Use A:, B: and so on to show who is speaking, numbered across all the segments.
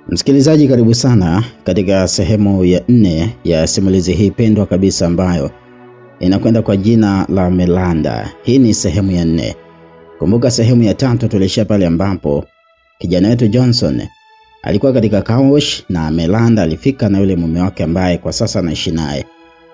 A: Msikilizaji, karibu sana katika sehemu ya 4 ya simulizi hii pendwa kabisa ambayo inakwenda kwa jina la Melanda. Hii ni sehemu ya 4. Kumbuka sehemu ya 3 tulishia pale ambapo kijana wetu Johnson alikuwa katika car wash na Melanda alifika na yule mume wake ambaye kwa sasa anaishi naye.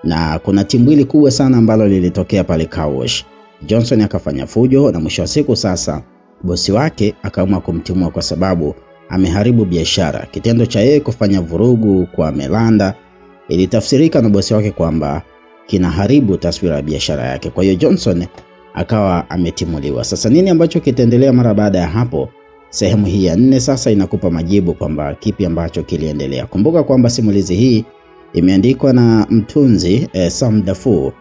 A: Na kuna timbwili kubwa sana ambalo lilitokea pale car wash. Johnson akafanya fujo na mwisho wa siku sasa bosi wake akaamua kumtimua kwa sababu ameharibu biashara. Kitendo cha yeye kufanya vurugu kwa Melanda ilitafsirika na bosi wake kwamba kinaharibu taswira ya biashara yake. Kwa hiyo Johnson akawa ametimuliwa. Sasa nini ambacho kitaendelea mara baada ya hapo? Sehemu hii ya 4 sasa inakupa majibu kwamba kipi ambacho kiliendelea. Kumbuka kwamba simulizi hii imeandikwa na mtunzi Sam Dafoe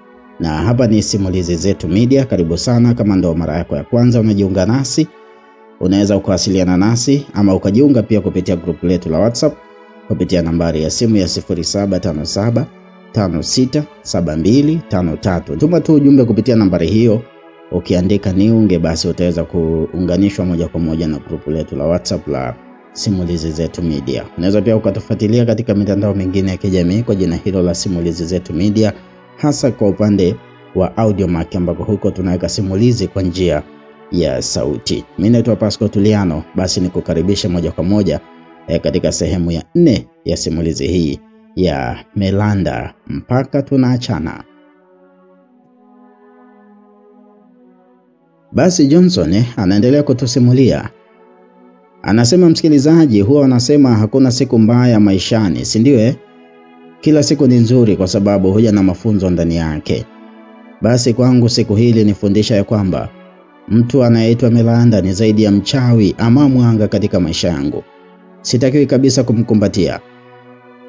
A: na hapa ni Simulizi Zetu Media. Karibu sana. Kama ndo mara yako ya kwanza unajiunga nasi, unaweza kuwasiliana nasi ama ukajiunga pia kupitia grupu letu la WhatsApp kupitia nambari ya simu ya 0757 567253. Tuma tu ujumbe kupitia nambari hiyo, ukiandika niunge, basi utaweza kuunganishwa moja kwa moja na grupu letu la WhatsApp la Simulizi Zetu Media. Unaweza pia ukatufuatilia katika mitandao mingine ya kijamii kwa jina hilo la Simulizi Zetu Media, hasa kwa upande wa Audiomack ambako huko tunaweka simulizi kwa njia ya sauti. Mimi naitwa Pasco Tuliano. Basi nikukaribisha moja kwa moja katika sehemu ya 4 ya simulizi hii ya Melanda mpaka tunaachana. Basi Johnson anaendelea kutusimulia. Anasema, msikilizaji, huwa wanasema hakuna siku mbaya maishani, si ndio? Kila siku ni nzuri kwa sababu huja na mafunzo ndani yake. Basi kwangu siku hili nifundisha ya kwamba mtu anayeitwa Melanda ni zaidi ya mchawi ama mwanga katika maisha yangu. Sitakiwi kabisa kumkumbatia.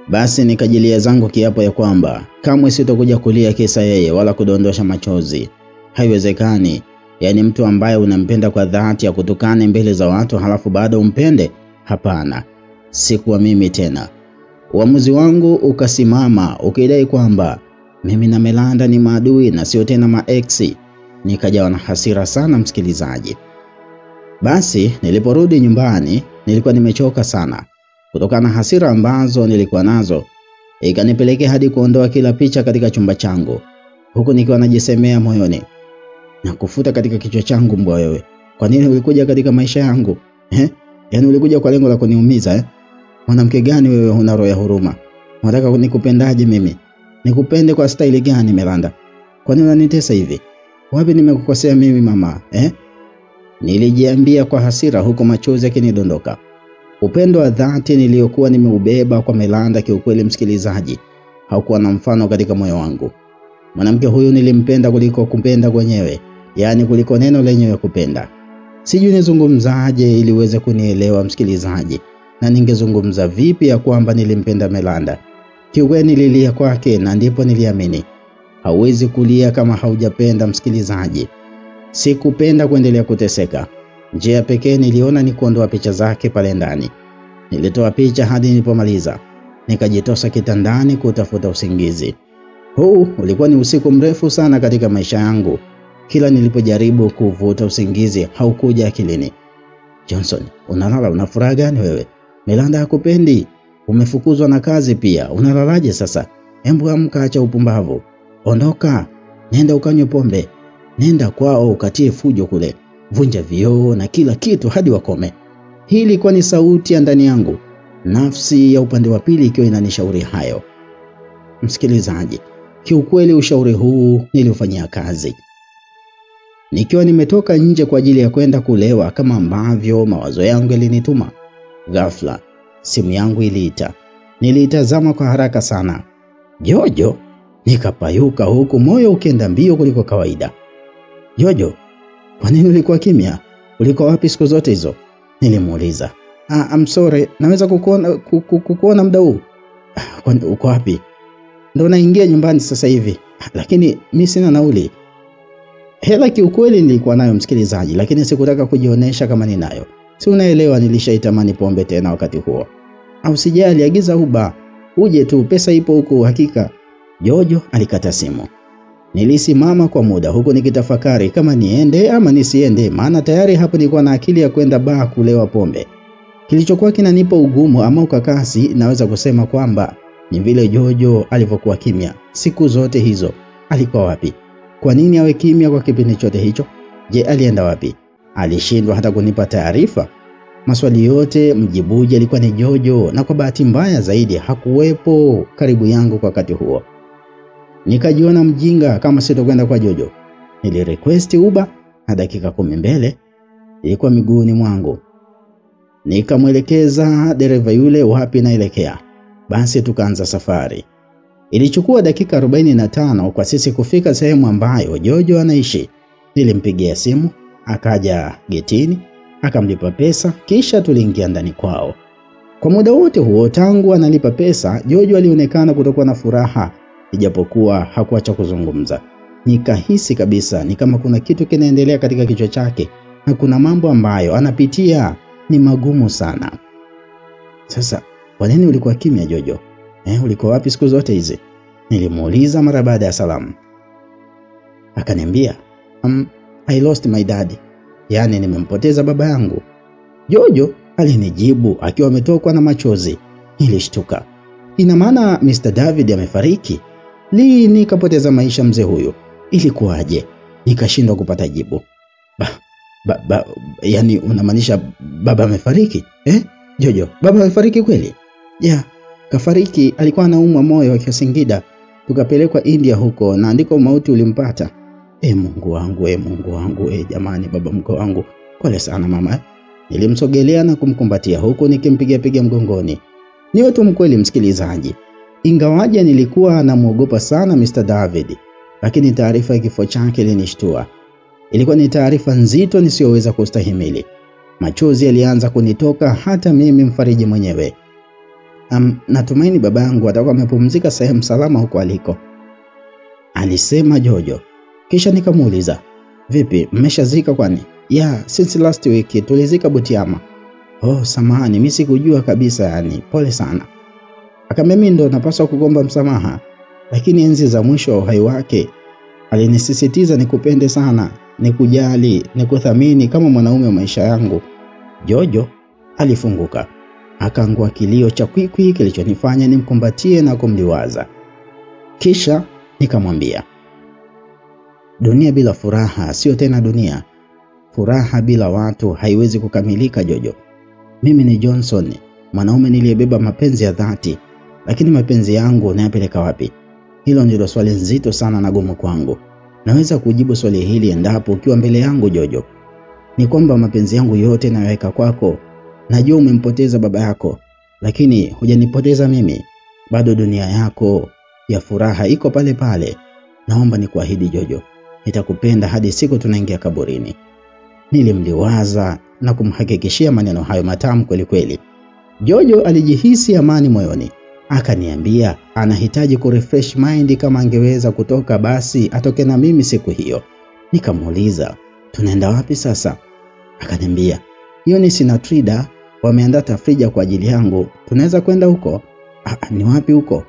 A: Basi nikajilia zangu kiapo ya kwamba kamwe sitokuja kulia kisa yeye wala kudondosha machozi. Haiwezekani. Yaani mtu ambaye unampenda kwa dhati ya kutukane mbele za watu halafu bado umpende? Hapana. Sikuwa mimi tena. Uamuzi wangu ukasimama ukidai kwamba mimi na Melanda ni maadui na sio tena maeksi. Nikajawa na hasira sana, msikilizaji. Basi niliporudi nyumbani nilikuwa nimechoka sana. Kutokana na hasira ambazo nilikuwa nazo, ikanipelekea hadi kuondoa kila picha katika chumba changu. Huku nikiwa najisemea moyoni na kufuta katika kichwa changu, mbwa wewe, kwa nini ulikuja katika maisha yangu? Yaani ulikuja kwa lengo la kuniumiza? Mwanamke gani wewe, huna roho ya huruma? Unataka nikupendaje mimi? Nikupende kwa staili gani Melanda? Kwa nini unanitesa hivi? Wapi nimekukosea mimi mama? Nilijiambia kwa hasira huko machozi yakinidondoka. Upendo wa dhati niliokuwa nimeubeba kwa Melanda, kiukweli msikilizaji, haukuwa na mfano katika moyo wangu. Mwanamke huyu nilimpenda kuliko kumpenda kwenyewe, yaani kuliko neno lenyewe kupenda. Sijui nizungumzaje ili uweze kunielewa msikilizaji, na ningezungumza vipi ya kwamba nilimpenda Melanda. Kiukweli nililia kwake na ndipo niliamini. Hauwezi kulia kama haujapenda msikilizaji. Sikupenda kuendelea kuteseka. Njia pekee niliona ni kuondoa picha zake pale ndani. Nilitoa picha hadi nilipomaliza. Nikajitosa kitandani kutafuta usingizi. Huu ulikuwa ni usiku mrefu sana katika maisha yangu. Kila nilipojaribu kuvuta usingizi haukuja akilini. Johnson, unalala, una furaha gani wewe? Melanda hakupendi. Umefukuzwa na kazi pia. Unalalaje sasa? Hebu amka, acha upumbavu. Ondoka, nenda ukanywe pombe. Nenda kwao ukatie fujo kule. Vunja vioo na kila kitu hadi wakome. Hii ilikuwa ni sauti ya ndani yangu, nafsi ya upande wa pili ikiwa inanishauri hayo. Msikilizaji, kiukweli ushauri huu niliufanyia kazi. Nikiwa nimetoka nje kwa ajili ya kwenda kulewa kama ambavyo mawazo yangu yalinituma, ghafla simu yangu iliita. Niliitazama kwa haraka sana. Jojo. Nikapayuka huku moyo ukienda mbio kuliko kawaida. Jojo, kwa nini ulikuwa kimya? Ulikuwa wapi siku zote hizo? Nilimuuliza. I'm sorry, naweza kukuona muda huu? Uko wapi? Ndio naingia nyumbani sasa hivi. Lakini mimi sina nauli. Hela kiukweli nilikuwa nayo msikilizaji, lakini sikutaka kujionesha kama ninayo. Si unaelewa, nilishaitamani pombe tena wakati huo. Au sijali, agiza Uber. Uje tu, pesa ipo huko hakika. Jojo alikata simu. Nilisimama kwa muda huku nikitafakari kama niende ama nisiende, maana tayari hapo nilikuwa na akili ya kwenda baa kulewa pombe. Kilichokuwa kinanipa ugumu ama ukakasi, naweza kusema kwamba ni vile Jojo alivyokuwa kimya siku zote hizo. Alikuwa wapi? Kwa nini awe kimya kwa kipindi chote hicho? Je, alienda wapi? Alishindwa hata kunipa taarifa. Maswali yote mjibuji alikuwa ni Jojo, na kwa bahati mbaya zaidi hakuwepo karibu yangu kwa wakati huo. Nikajiona mjinga kama sitokwenda kwa Jojo. Nilirequest Uber na dakika 10 mbele ilikuwa miguuni mwangu. Nikamwelekeza dereva yule wapi naelekea. Basi tukaanza safari. Ilichukua dakika 45 kwa sisi kufika sehemu ambayo Jojo anaishi. Nilimpigia simu, akaja getini, akamlipa pesa, kisha tuliingia ndani kwao. Kwa muda wote huo tangu analipa pesa, Jojo alionekana kutokuwa na furaha, ijapokuwa hakuacha kuzungumza. Nikahisi kabisa ni kama kuna kitu kinaendelea katika kichwa chake, na kuna mambo ambayo anapitia ni magumu sana. Sasa, kwa nini ulikuwa kimya Jojo? Ulikuwa wapi siku zote hizi? Nilimuuliza mara baada ya salamu. Akaniambia, I lost my dad. Yaani nimempoteza baba yangu. Jojo alinijibu akiwa ametokwa na machozi. Nilishtuka. Ina maana Mr. David amefariki? Lini kapoteza maisha mzee huyo? Ilikuwaje? Nikashindwa kupata jibu. Yani unamaanisha baba amefariki? Jojo, baba amefariki kweli? Yeah, kafariki. Alikuwa anaumwa moyo akiwa Singida. Tukapelekwa India huko na ndiko mauti ulimpata. Mungu wangu, Mungu wangu, jamani baba mko wangu. Pole sana mama. Nilimsogelea na kumkumbatia huko nikimpiga mgongoni. Niwe tu mkweli msikilizaji. Ingawaje nilikuwa namuogopa sana Mr. David, lakini taarifa ya kifo chake ilinishtua. Ilikuwa ni taarifa nzito nisiyoweza kustahimili. Machozi yalianza kunitoka hata mimi mfariji mwenyewe. Natumaini baba yangu atakuwa amepumzika sehemu salama huko aliko, alisema Jojo. Kisha nikamuuliza, vipi mmeshazika kwani? Yeah, since last week tulizika Butiama. Samahani, mimi sikujua kabisa yani. Pole sana. Akamwambia mimi ndo napaswa kuomba msamaha, lakini enzi za mwisho wa uhai wake alinisisitiza nikupende sana, nikujali, nikuthamini kama mwanaume wa maisha yangu. Jojo alifunguka. Akaangua kilio cha kwikwi kilichonifanya nimkumbatie na kumliwaza. Kisha nikamwambia, dunia bila furaha sio tena dunia. Furaha bila watu haiwezi kukamilika Jojo. Mimi ni Johnson, mwanaume niliyebeba mapenzi ya dhati, lakini mapenzi yangu nayapeleka wapi? Hilo ndilo swali nzito sana na gumu kwangu. Naweza kujibu swali hili endapo ukiwa mbele yangu Jojo. Ni kwamba mapenzi yangu yote naweka kwako. Najua umempoteza baba yako, lakini hujanipoteza mimi. Bado dunia yako ya furaha iko pale pale. Naomba nikuahidi Jojo, nitakupenda hadi siku tunaingia kaburini. Nilimliwaza na kumhakikishia maneno hayo matamu kweli kweli. Jojo alijihisi amani moyoni. Akaniambia anahitaji kurefresh mind, kama angeweza kutoka basi atoke na mimi siku hiyo. Nikamuuliza, tunaenda wapi sasa? Akaniambia, hiyo ni Sinatrida, wameandaa tafrija kwa ajili yangu. Tunaweza kwenda huko? Ni wapi huko?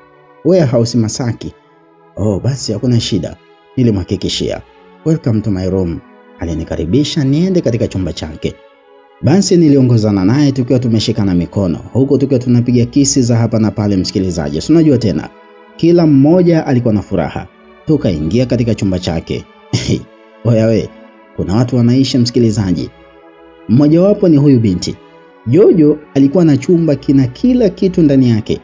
A: Warehouse Masaki. Basi hakuna shida. Nilimhakikishia. Welcome to my room. Alinikaribisha niende katika chumba chake. Basi niliongozana naye tukiwa tumeshikana mikono, huko tukiwa tunapiga kisi za hapa na pale msikilizaji. Unajua tena, kila mmoja alikuwa na furaha. Tukaingia katika chumba chake. Oya kuna watu wanaishi msikilizaji. Mmoja wapo ni huyu binti. Jojo alikuwa na chumba kina kila kitu ndani yake.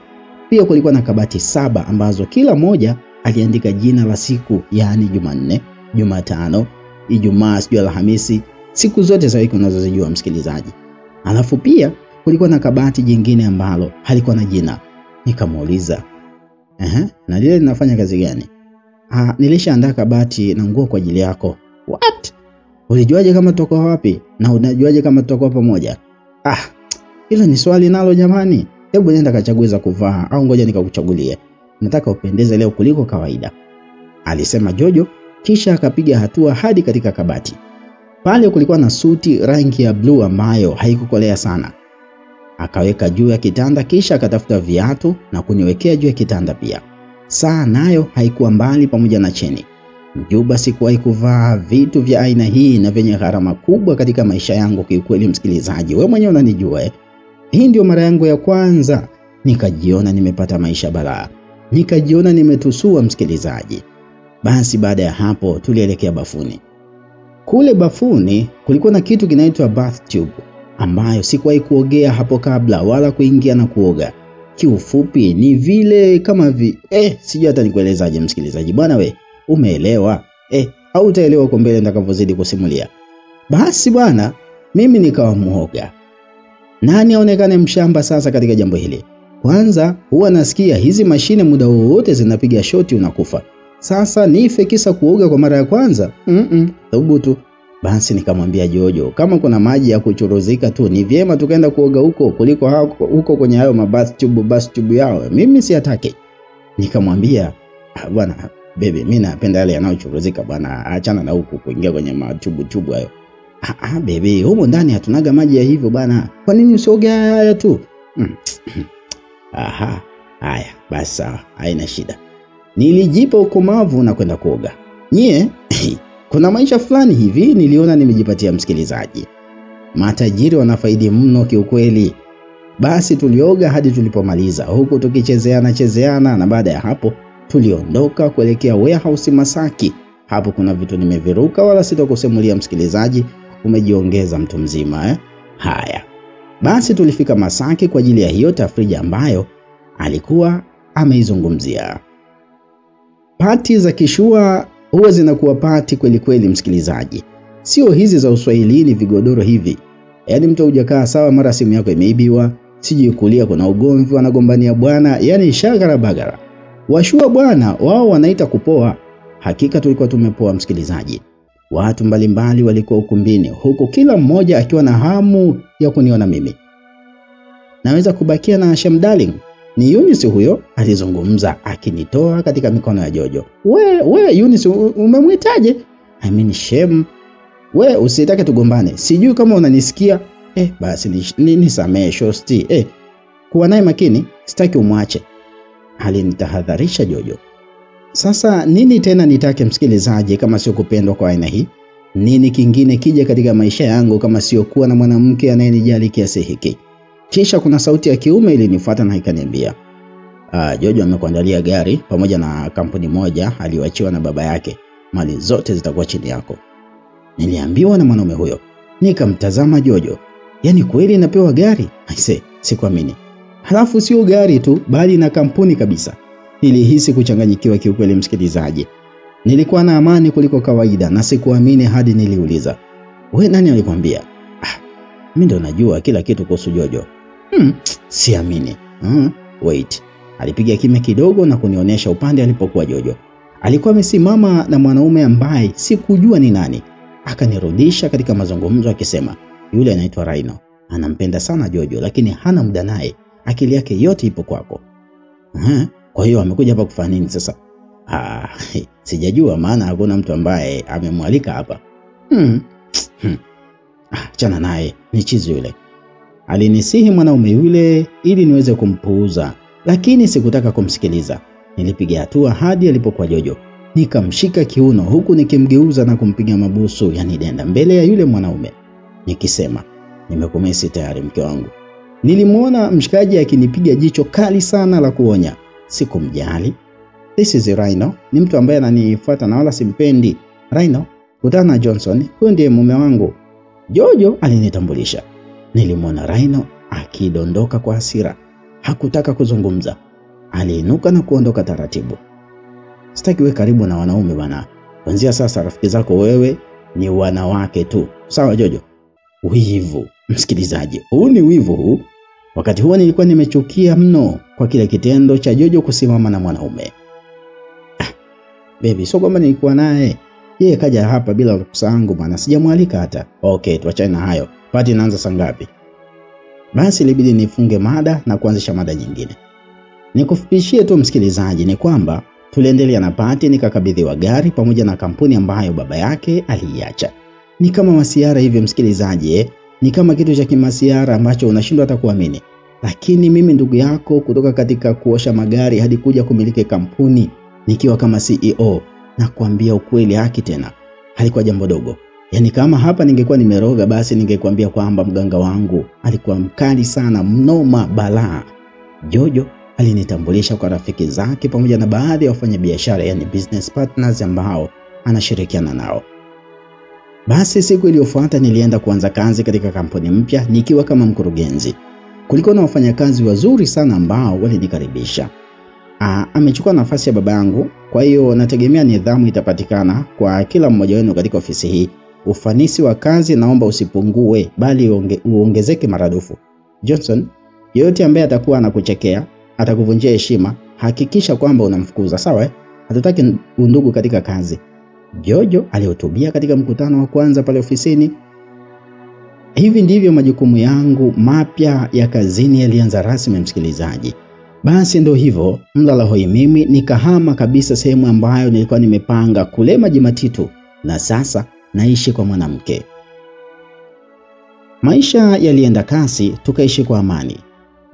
A: Pia kulikuwa na kabati 7 ambazo kila moja aliandika jina la siku, yani Jumanne, Jumatano, Ijumaa, Alhamisi, siku zote za wiki unazozijua msikilizaji. Alafu pia kulikuwa na kabati jingine ambalo halikuwa na jina. Nikamuuliza, na lile linafanya kazi gani? Nilishaandaa kabati na nguo kwa ajili yako. What? Ulijuaje kama tutakuwa wapi? Na unajuaje kama tutakuwa pamoja? Hilo ni swali nalo jamani. Hebu nenda kachague za kuvaa au ngoja nikakuchagulie. Nataka upendeze leo kuliko kawaida, alisema Jojo. Kisha akapiga hatua hadi katika kabati. Pale kulikuwa na suti rangi ya blue ambayo haikukolea sana. Akaweka juu ya kitanda, kisha akatafuta viatu na kuniwekea juu ya kitanda pia. Saa nayo haikuwa mbali pamoja na cheni. Mjuba sikuwahi kuvaa vitu vya aina hii na vyenye gharama kubwa katika maisha yangu kiukweli msikilizaji. Wewe mwenyewe unanijua Hii ndio mara yangu ya kwanza. Nikajiona nimepata maisha balaa. Nikajiona nimetusua msikilizaji. Basi baada ya hapo tulielekea bafuni. Kule bafuni kulikuwa na kitu kinaitwa bath tube ambayo sikuwahi kuogea hapo kabla wala kuingia na kuoga. Kiufupi ni vile kama sijui hata nikuelezaje msikilizaji. Bwana we, umeelewa? Au utaelewa huko mbele nitakapozidi kusimulia. Basi bwana, mimi nikawa muoga. Nani aonekane mshamba sasa katika jambo hili? Kwanza huwa nasikia hizi mashine muda wote zinapiga shoti unakufa. Sasa nife kisa kuoga kwa mara ya kwanza? Thubutu. Basi nikamwambia Jojo, kama kuna maji ya kuchuruzika tu ni vyema tukaenda kuoga huko kuliko huko kwenye hayo bus tube yao. Mimi siataki. Nikamwambia, bwana baby, mimi napenda yale yanayochuruzika bwana, achana na huko kuingia kwenye tubu hayo. Baby, humo ndani hatunaga maji ya hivyo bwana. Kwa nini usioge haya tu? Haya, basi sawa, haina shida. Nilijipa ukomavu na kwenda kuoga. Kuna maisha fulani hivi niliona nimejipatia msikilizaji. Matajiri wanafaidi mno kiukweli. Basi tulioga hadi tulipomaliza huku tukichezeana na baada ya hapo tuliondoka kuelekea warehouse Masaki. Hapo kuna vitu nimeviruka wala sitakusimulia msikilizaji, umejiongeza mtu mzima Haya. Basi tulifika Masaki kwa ajili ya hiyo tafrija ambayo alikuwa ameizungumzia. Pati za kishua huwa zinakuwa pati kweli kweli msikilizaji. Sio hizi za Uswahilini vigodoro hivi. Yaani mtu hujakaa sawa mara simu yako imeibiwa, sijui kulia kuna ugomvi wanagombania bwana, yani shagara bagara. Washua bwana, wao wanaita kupoa. Hakika tulikuwa tumepoa msikilizaji. Watu mbalimbali walikuwa ukumbini, huku kila mmoja akiwa na hamu ya kuniona mimi. Naweza kubakia na Shem darling? Ni Eunice huyo, alizungumza akinitoa katika mikono ya Jojo. We Eunice, umemwitaje? I mean Shem. We usitake tugombane. Sijui kama unanisikia. Basi nisamee shosti. Kuwa naye makini, sitaki umwache. Alinitahadharisha Jojo. Sasa nini tena nitake msikilizaji kama sio kupendwa kwa aina hii? Nini kingine kija katika maisha yangu kama sio kuwa na mwanamke anayenijali kiasi hiki? Kisha kuna sauti ya kiume ilinifuata na ikaniambia, Jojo amekuandalia gari pamoja na kampuni moja aliyoachiwa na baba yake. Mali zote zitakuwa chini yako. Niliambiwa na mwanaume huyo. Nikamtazama Jojo. Yaani kweli napewa gari? Aise, sikuamini. Halafu sio gari tu bali na kampuni kabisa. Nilihisi kuchanganyikiwa kiukweli msikilizaji. Nilikuwa na amani kuliko kawaida na sikuamini hadi niliuliza, "Wewe nani alikwambia?" Mimi ndo najua kila kitu kuhusu Jojo. Siamini. Wait. Alipiga kimya kidogo na kunionyesha upande alipokuwa Jojo. Alikuwa amesimama na mwanaume ambaye sikujua ni nani. Akanirudisha katika mazungumzo akisema, "Yule anaitwa Rhino. Anampenda sana Jojo lakini hana muda naye. Akili yake yote ipo kwako." Kwa hiyo amekuja hapa kufanya nini sasa? Sijajua maana hakuna mtu ambaye amemwalika hapa. Chana naye, ni chizi yule. Alinisihi mwanaume yule ili niweze kumpuuza, lakini sikutaka kumsikiliza. Nilipiga hatua hadi alipokuwa Jojo. Nikamshika kiuno huku nikimgeuza na kumpiga mabusu, yani denda mbele ya yule mwanaume. Nikisema, "Nimekumisi tayari mke wangu." Nilimuona mshikaji akinipiga jicho kali sana la kuonya. Sikumjali. This is Rhino, ni mtu ambaye ananifuata na wala simpendi. Rhino, kutana na Johnson, huyo ndiye mume wangu. Jojo alinitambulisha. Nilimwona Rhino akidondoka kwa hasira. Hakutaka kuzungumza. Aliinuka na kuondoka taratibu. Sitaki wewe karibu na wanaume bana. Kuanzia sasa rafiki zako wewe ni wanawake tu. Sawa Jojo? Wivu, msikilizaji. Huu ni wivu huu. Wakati huo nilikuwa nimechukia mno kwa kile kitendo cha Jojo kusimama na mwanaume. Baby, sio kwamba nilikuwa naye. Yeye kaja hapa bila ruhusa yangu bwana, sijamwalika hata. Okay, tuachane na hayo. Party inaanza saa ngapi? Basi ilibidi nifunge mada na kuanzisha mada nyingine. Nikufupishie tu msikilizaji ni kwamba tuliendelea na party, nikakabidhiwa gari pamoja na kampuni ambayo baba yake aliiacha. Ni kama masiara hivyo msikilizaji, ni kama kitu cha kimasiara ambacho unashindwa hata kuamini. Lakini mimi ndugu yako kutoka katika kuosha magari hadi kuja kumiliki kampuni nikiwa kama CEO, na kuambia ukweli haki tena. Halikuwa jambo dogo. Yaani kama hapa ningekuwa nimeroga basi ningekwambia kwamba mganga wangu alikuwa mkali sana, mnoma balaa. Jojo alinitambulisha kwa rafiki zake pamoja na baadhi ya wafanyabiashara, yani business partners ambao anashirikiana nao. Basi siku iliyofuata nilienda kuanza kazi katika kampuni mpya nikiwa kama mkurugenzi. Kulikuwa na wafanyakazi wazuri sana ambao walinikaribisha. Amechukua nafasi ya baba yangu, kwa hiyo nategemea nidhamu itapatikana kwa kila mmoja wenu katika ofisi hii. Ufanisi wa kazi naomba usipungue bali uongezeke maradufu. Johnson, yeyote ambaye atakuwa anakuchekea, atakuvunjia heshima, hakikisha kwamba unamfukuza, sawa? Hatutaki undugu katika kazi. Jojo alihutubia katika mkutano wa kwanza pale ofisini. Hivi ndivyo majukumu yangu mapya ya kazini yalianza rasmi, msikilizaji. Basi ndio hivyo, mlala hoi mimi nikahama kabisa sehemu ambayo nilikuwa nimepanga kule Maji Matitu, na sasa naishi kwa mwanamke. Maisha yalienda kasi, tukaishi kwa amani.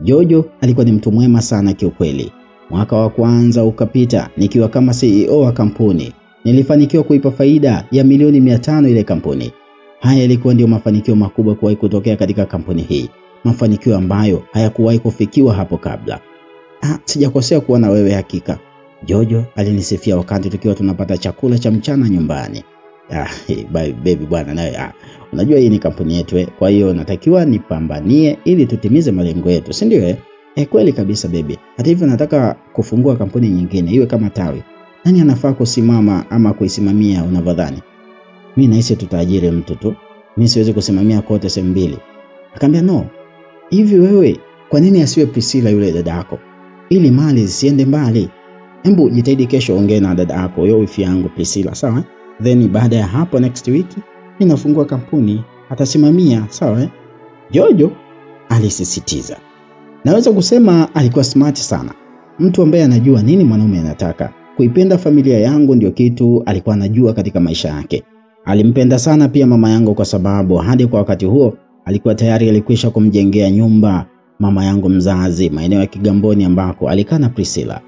A: Jojo alikuwa ni mtu mwema sana kiukweli. Mwaka wa kwanza ukapita nikiwa kama CEO wa kampuni. Nilifanikiwa kuipa faida ya milioni 500 ile kampuni. Haya yalikuwa ndio mafanikio makubwa kuwahi kutokea katika kampuni hii. Mafanikio ambayo hayakuwahi kufikiwa hapo kabla. Sijakosea kuwa na wewe hakika, Jojo alinisifia wakati tukiwa tunapata chakula cha mchana nyumbani. Baby bwana nawe, unajua hii ni kampuni yetu, kwa hiyo natakiwa nipambanie ili tutimize malengo yetu, si ndio? Kweli kabisa baby. Hata hivyo nataka kufungua kampuni nyingine iwe kama tawi. Nani anafaa kusimama ama kuisimamia unavyodhani? Mimi nahisi tutaajiri mtu tu. Mimi siwezi kusimamia kote sehemu mbili. Akamwambia no. Hivi wewe kwa nini asiwe Priscilla yule dada yako? Ili mali zisiende mbali. Hebu jitahidi kesho ongea na dada yako, yeye wifi yangu Priscilla, sawa? Then baada ya hapo next week ninafungua kampuni, atasimamia, sawa? Jojo alisisitiza. Naweza kusema alikuwa smart sana. Mtu ambaye anajua nini mwanaume anataka. Kuipenda familia yangu ndio kitu alikuwa anajua katika maisha yake. Alimpenda sana pia mama yangu kwa sababu hadi kwa wakati huo alikuwa tayari alikwisha kumjengea nyumba mama yangu mzazi maeneo ya Kigamboni ambako alikaa na Priscilla.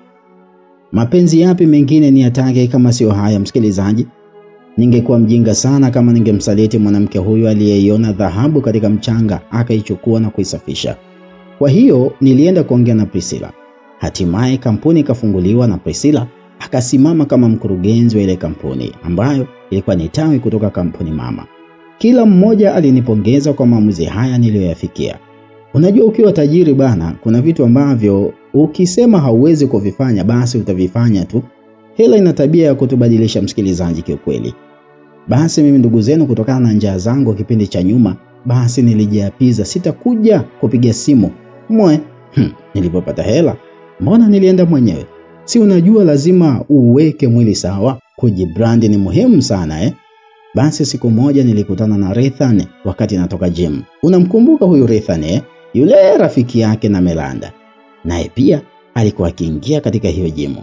A: Mapenzi yapi mengine ni yatake kama sio haya, msikilizaji? Ningekuwa mjinga sana kama ningemsaliti mwanamke huyu aliyeiona dhahabu katika mchanga akaichukua na kuisafisha. Kwa hiyo nilienda kuongea na Priscilla. Hatimaye kampuni ikafunguliwa na Priscilla akasimama kama mkurugenzi wa ile kampuni ambayo ilikuwa ni tawi kutoka kampuni mama. Kila mmoja alinipongeza kwa maamuzi haya niliyoyafikia. Unajua ukiwa tajiri bana, kuna vitu ambavyo ukisema hauwezi kuvifanya basi utavifanya tu. Hela ina tabia ya kutubadilisha, msikilizaji, kiukweli. Basi mimi ndugu zenu, kutokana na njaa zangu kipindi cha nyuma, basi nilijiapiza sitakuja kupiga simu. Nilipopata hela, mbona nilienda mwenyewe? Si unajua lazima uweke mwili sawa, kujibrand ni muhimu sana Basi siku moja nilikutana na Rethan wakati natoka gym. Unamkumbuka huyu Rethan Yule rafiki yake na Melanda. Naye pia alikuwa akiingia katika hiyo gym.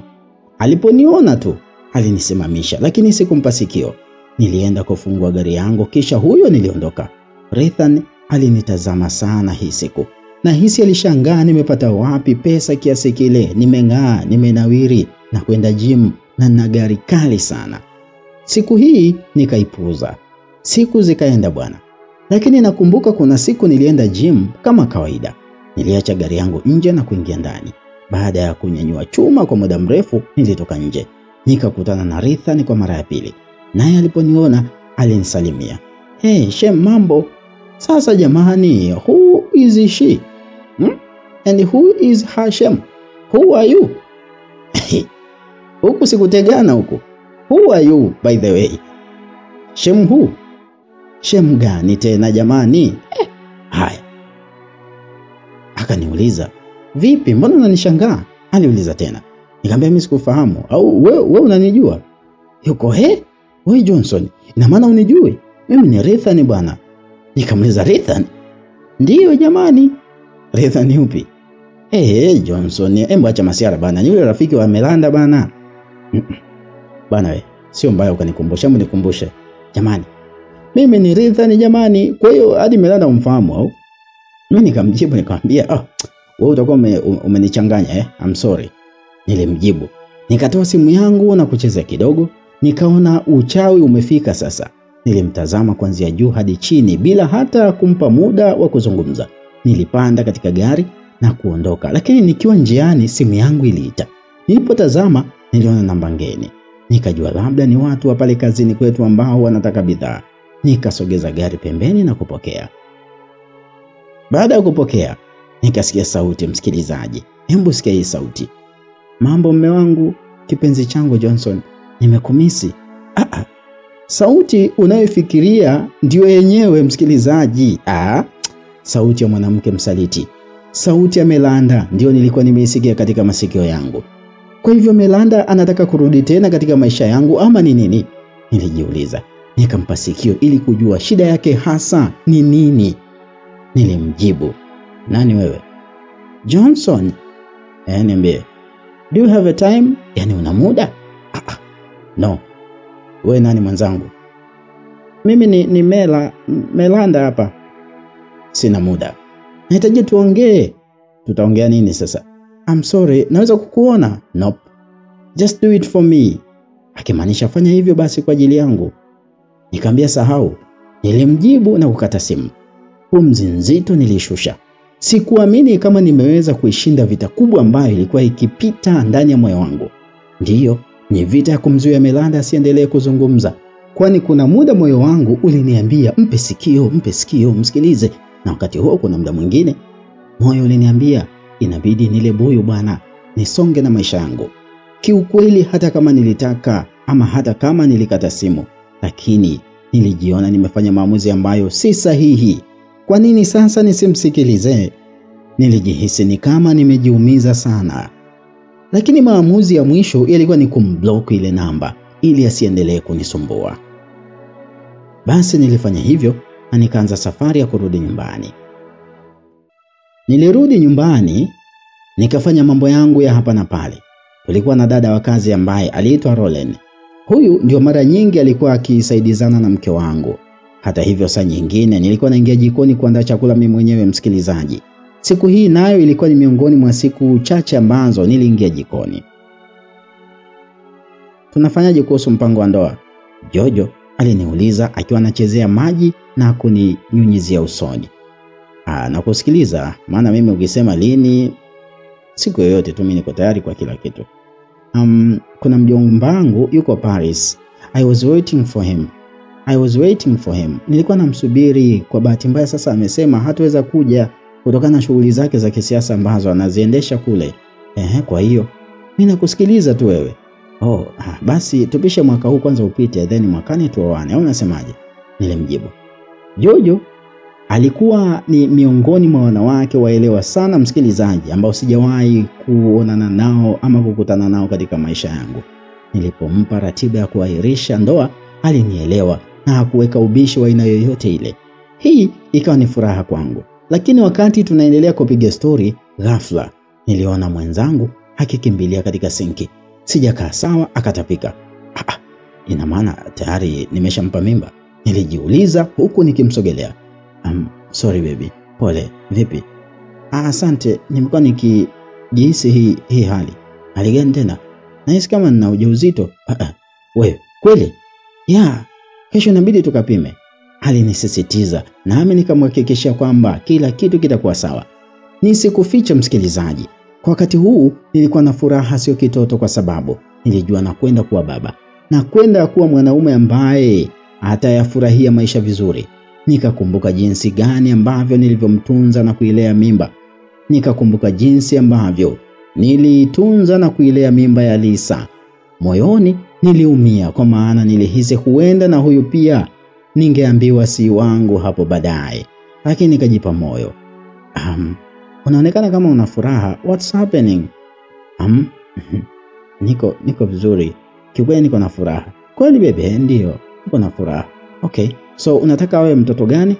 A: Aliponiona tu alinisimamisha, lakini sikumpa sikio. Nilienda kufungua gari yangu kisha huyo niliondoka. Rethan alinitazama sana hii siku. Na hisi alishangaa nimepata wapi pesa kiasi kile. Nimeng'aa, nimenawiri na kwenda gym na na gari kali sana. Siku hii nikaipuza. Siku zikaenda bwana. Lakini nakumbuka kuna siku nilienda gym kama kawaida. Niliacha gari yangu nje na kuingia ndani. Baada ya kunyanyua chuma kwa muda mrefu nilitoka nje. Nikakutana na Rethan kwa mara ya pili. Naye aliponiona alinisalimia. Hey, Shem, mambo? Sasa jamani, who is she? And who is her Shem? Who are you? Huku sikutegana huku. Who are you by the way? Shem who? Shem gani tena jamani? Haya. Akaniuliza, vipi mbona unanishangaa? Aliuliza tena. Nikamwambia mimi sikufahamu. Au wewe unanijua? Yuko wewe Johnson, ina maana unijui? Mimi ni Rethan bwana. Nikamuuliza, Rethan? Ndiyo jamani. Rethan yupi? Johnson, hebu acha masiara bana. Ni yule rafiki wa Melanda bana. Bana sio mbaya ukanikumbusha, nikumbushe. Jamani, mimi ni Rethan jamani. Kwa hiyo hadi Melanda umfahamu au? Mimi nikamjibu nikamwambia, wewe utakuwa umenichanganya I'm sorry. Nilimjibu. Nikatoa simu yangu na kucheza kidogo. Nikaona uchawi umefika sasa. Nilimtazama kuanzia juu hadi chini bila hata kumpa muda wa kuzungumza. Nilipanda katika gari na kuondoka, lakini nikiwa njiani simu yangu iliita. Nilipotazama niliona namba ngeni. Nikajua labda ni watu wa pale kazini kwetu ambao wanataka bidhaa. Nikasogeza gari pembeni na kupokea. Baada ya kupokea, nikasikia sauti, msikilizaji. Hebu sikia hii sauti. Mambo mme wangu, kipenzi changu Johnson, nimekumisi. Sauti unayofikiria ndio yenyewe msikilizaji. Sauti ya mwanamke msaliti. Sauti ya Melanda ndio nilikuwa nimeisikia katika masikio yangu. Kwa hivyo Melanda anataka kurudi tena katika maisha yangu ama ni nini? Nilijiuliza. Nikampa sikio ili kujua shida yake hasa ni nini. Nilimjibu, nani wewe? Johnson. Niambie. Do you have a time? Yani una muda? No. Wewe nani mwenzangu? Mimi ni Melanda hapa. Sina muda. Nahitaji tuongee. Tutaongea nini sasa? I'm sorry, naweza kukuona? Nope. Just do it for me. Akimaanisha fanya hivyo basi kwa ajili yangu. Nikamwambia sahau. Nilimjibu na kukata simu. Pumzi nzito nilishusha. Sikuamini kama nimeweza kuishinda vita kubwa ambayo ilikuwa ikipita ndani ya moyo wangu. Ndiyo, ni vita ya kumzuia Melanda asiendelee kuzungumza. Kwani kuna muda moyo wangu uliniambia mpe sikio, msikilize. Na wakati huo kuna muda mwingine moyo uliniambia inabidi nile buyu bwana, nisonge na maisha yangu. Kiukweli hata kama nilitaka ama hata kama nilikata simu, lakini nilijiona nimefanya maamuzi ambayo si sahihi. Kwa nini sasa nisimsikilize? Nilijihisi ni kama nimejiumiza sana. Lakini maamuzi ya mwisho yalikuwa ni kumblock ile namba ili asiendelee kunisumbua. Basi nilifanya hivyo na nikaanza safari ya kurudi nyumbani. Nilirudi nyumbani nikafanya mambo yangu ya hapa na pale. Tulikuwa na dada wa kazi ambaye aliitwa Roland. Huyu ndio mara nyingi alikuwa akisaidizana na mke wangu. Hata hivyo saa nyingine nilikuwa naingia jikoni kuandaa chakula mimi mwenyewe msikilizaji. Siku hii nayo ilikuwa ni miongoni mwa siku chache ambazo niliingia jikoni. Tunafanyaje kuhusu mpango wa ndoa? Jojo aliniuliza akiwa anachezea maji na kuninyunyizia usoni. Na kusikiliza, maana mimi ukisema lini, siku yoyote tu mimi niko tayari kwa kila kitu. Kuna mjomba wangu yuko Paris. I was waiting for him. Nilikuwa namsubiri, kwa bahati mbaya sasa amesema hataweza kuja kutokana na shughuli zake za kisiasa ambazo anaziendesha kule. Kwa hiyo mimi nakusikiliza tu wewe. Basi tupishe mwaka huu kwanza upite, then mwakani tuoane. Au unasemaje? Nilimjibu. Jojo alikuwa ni miongoni mwa wanawake waelewa sana msikilizaji, ambao sijawahi kuonana nao ama kukutana nao katika maisha yangu. Nilipompa ratiba ya kuahirisha ndoa, alinielewa na hakuweka ubishi wa aina yoyote ile. Hii ikawa ni furaha kwangu. Lakini wakati tunaendelea kupiga story, ghafla niliona mwenzangu akikimbilia katika sinki. Sijakaa sawa, akatapika. Ina maana tayari nimeshampa mimba? Nilijiuliza huku nikimsogelea. Sorry baby. Pole. Vipi? Asante, nimekuwa nikijihisi hii hali. Hali gani tena? Nahisi kama nina ujauzito. Wewe, kweli? Kesho inabidi tukapime. Alinisisitiza, nami nikamhakikishia kwamba kila kitu kitakuwa sawa. Nisikufiche msikilizaji, kwa wakati huu nilikuwa na furaha sio kitoto, kwa sababu nilijua nakwenda kuwa baba, na kwenda kuwa mwanaume ambaye atayafurahia maisha vizuri. Nikakumbuka jinsi gani ambavyo nilivyomtunza na kuilea mimba. Nikakumbuka jinsi ambavyo nilitunza na kuilea mimba ya Lisa. Moyoni niliumia, kwa maana nilihisi huenda na huyu pia ningeambiwa si wangu hapo baadaye. Lakini nikajipa moyo. Unaonekana kama una furaha. What's happening? Niko vizuri. Kiukweli niko na furaha. Kweli bebe? Ndio, niko na furaha. Okay. So unataka awe mtoto gani?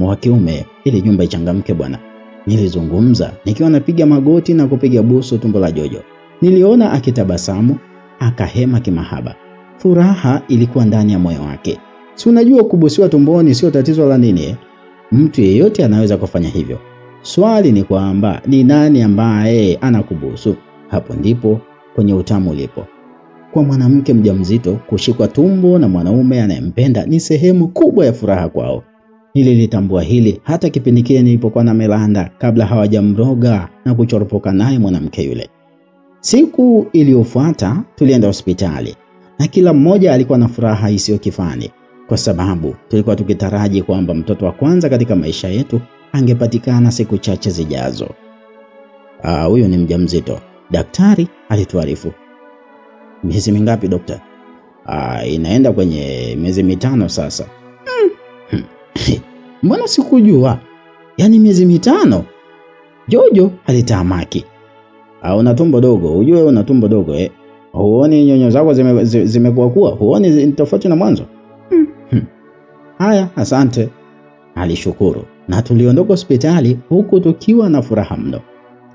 A: Wa kiume, ili nyumba ichangamke bwana. Nilizungumza nikiwa napiga magoti na kupiga busu tumbo la Jojo. Niliona akitabasamu, akahema kimahaba. Furaha ilikuwa ndani ya moyo wake. Si unajua kubusiwa tumboni sio tatizo la nini? Mtu yeyote anaweza kufanya hivyo. Swali ni kwamba ni nani ambaye anakubusu? Hapo ndipo kwenye utamu ulipo. Kwa mwanamke mjamzito, kushikwa tumbo na mwanaume anayempenda ni sehemu kubwa ya furaha kwao. Nililitambua hili hata kipindi kile nilipokuwa na Melanda kabla hawajamroga na kuchoropoka naye mwanamke yule. Siku iliyofuata tulienda hospitali na kila mmoja alikuwa na furaha isiyo kifani kwa sababu tulikuwa tukitaraji kwamba mtoto wa kwanza katika maisha yetu angepatikana siku chache zijazo. Huyo ni mjamzito, daktari alituarifu. Miezi mingapi daktari? Inaenda kwenye miezi 5 sasa. Mbona sikujua? Yaani miezi 5? Jojo alitamaki. Una tumbo dogo, ujue una tumbo dogo Huoni nyonyo zako zimekuwa kuwa? Huoni tofauti na mwanzo? Haya, asante. Alishukuru na tuliondoka hospitali huku tukiwa na furaha mno.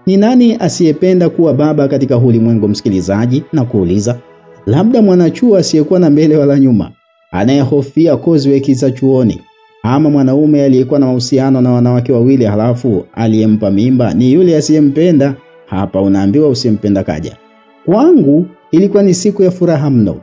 A: Ni nani asiyependa kuwa baba katika ulimwengu, msikilizaji? Na kuuliza, labda mwanachuo asiyekuwa na mbele wala nyuma, anayehofia coursework za chuoni, ama mwanaume aliyekuwa na mahusiano na wanawake wawili halafu aliyempa mimba ni yule asiyempenda. Hapa unaambiwa usiyempenda kaja. Kwangu ilikuwa ni siku ya furaha mno.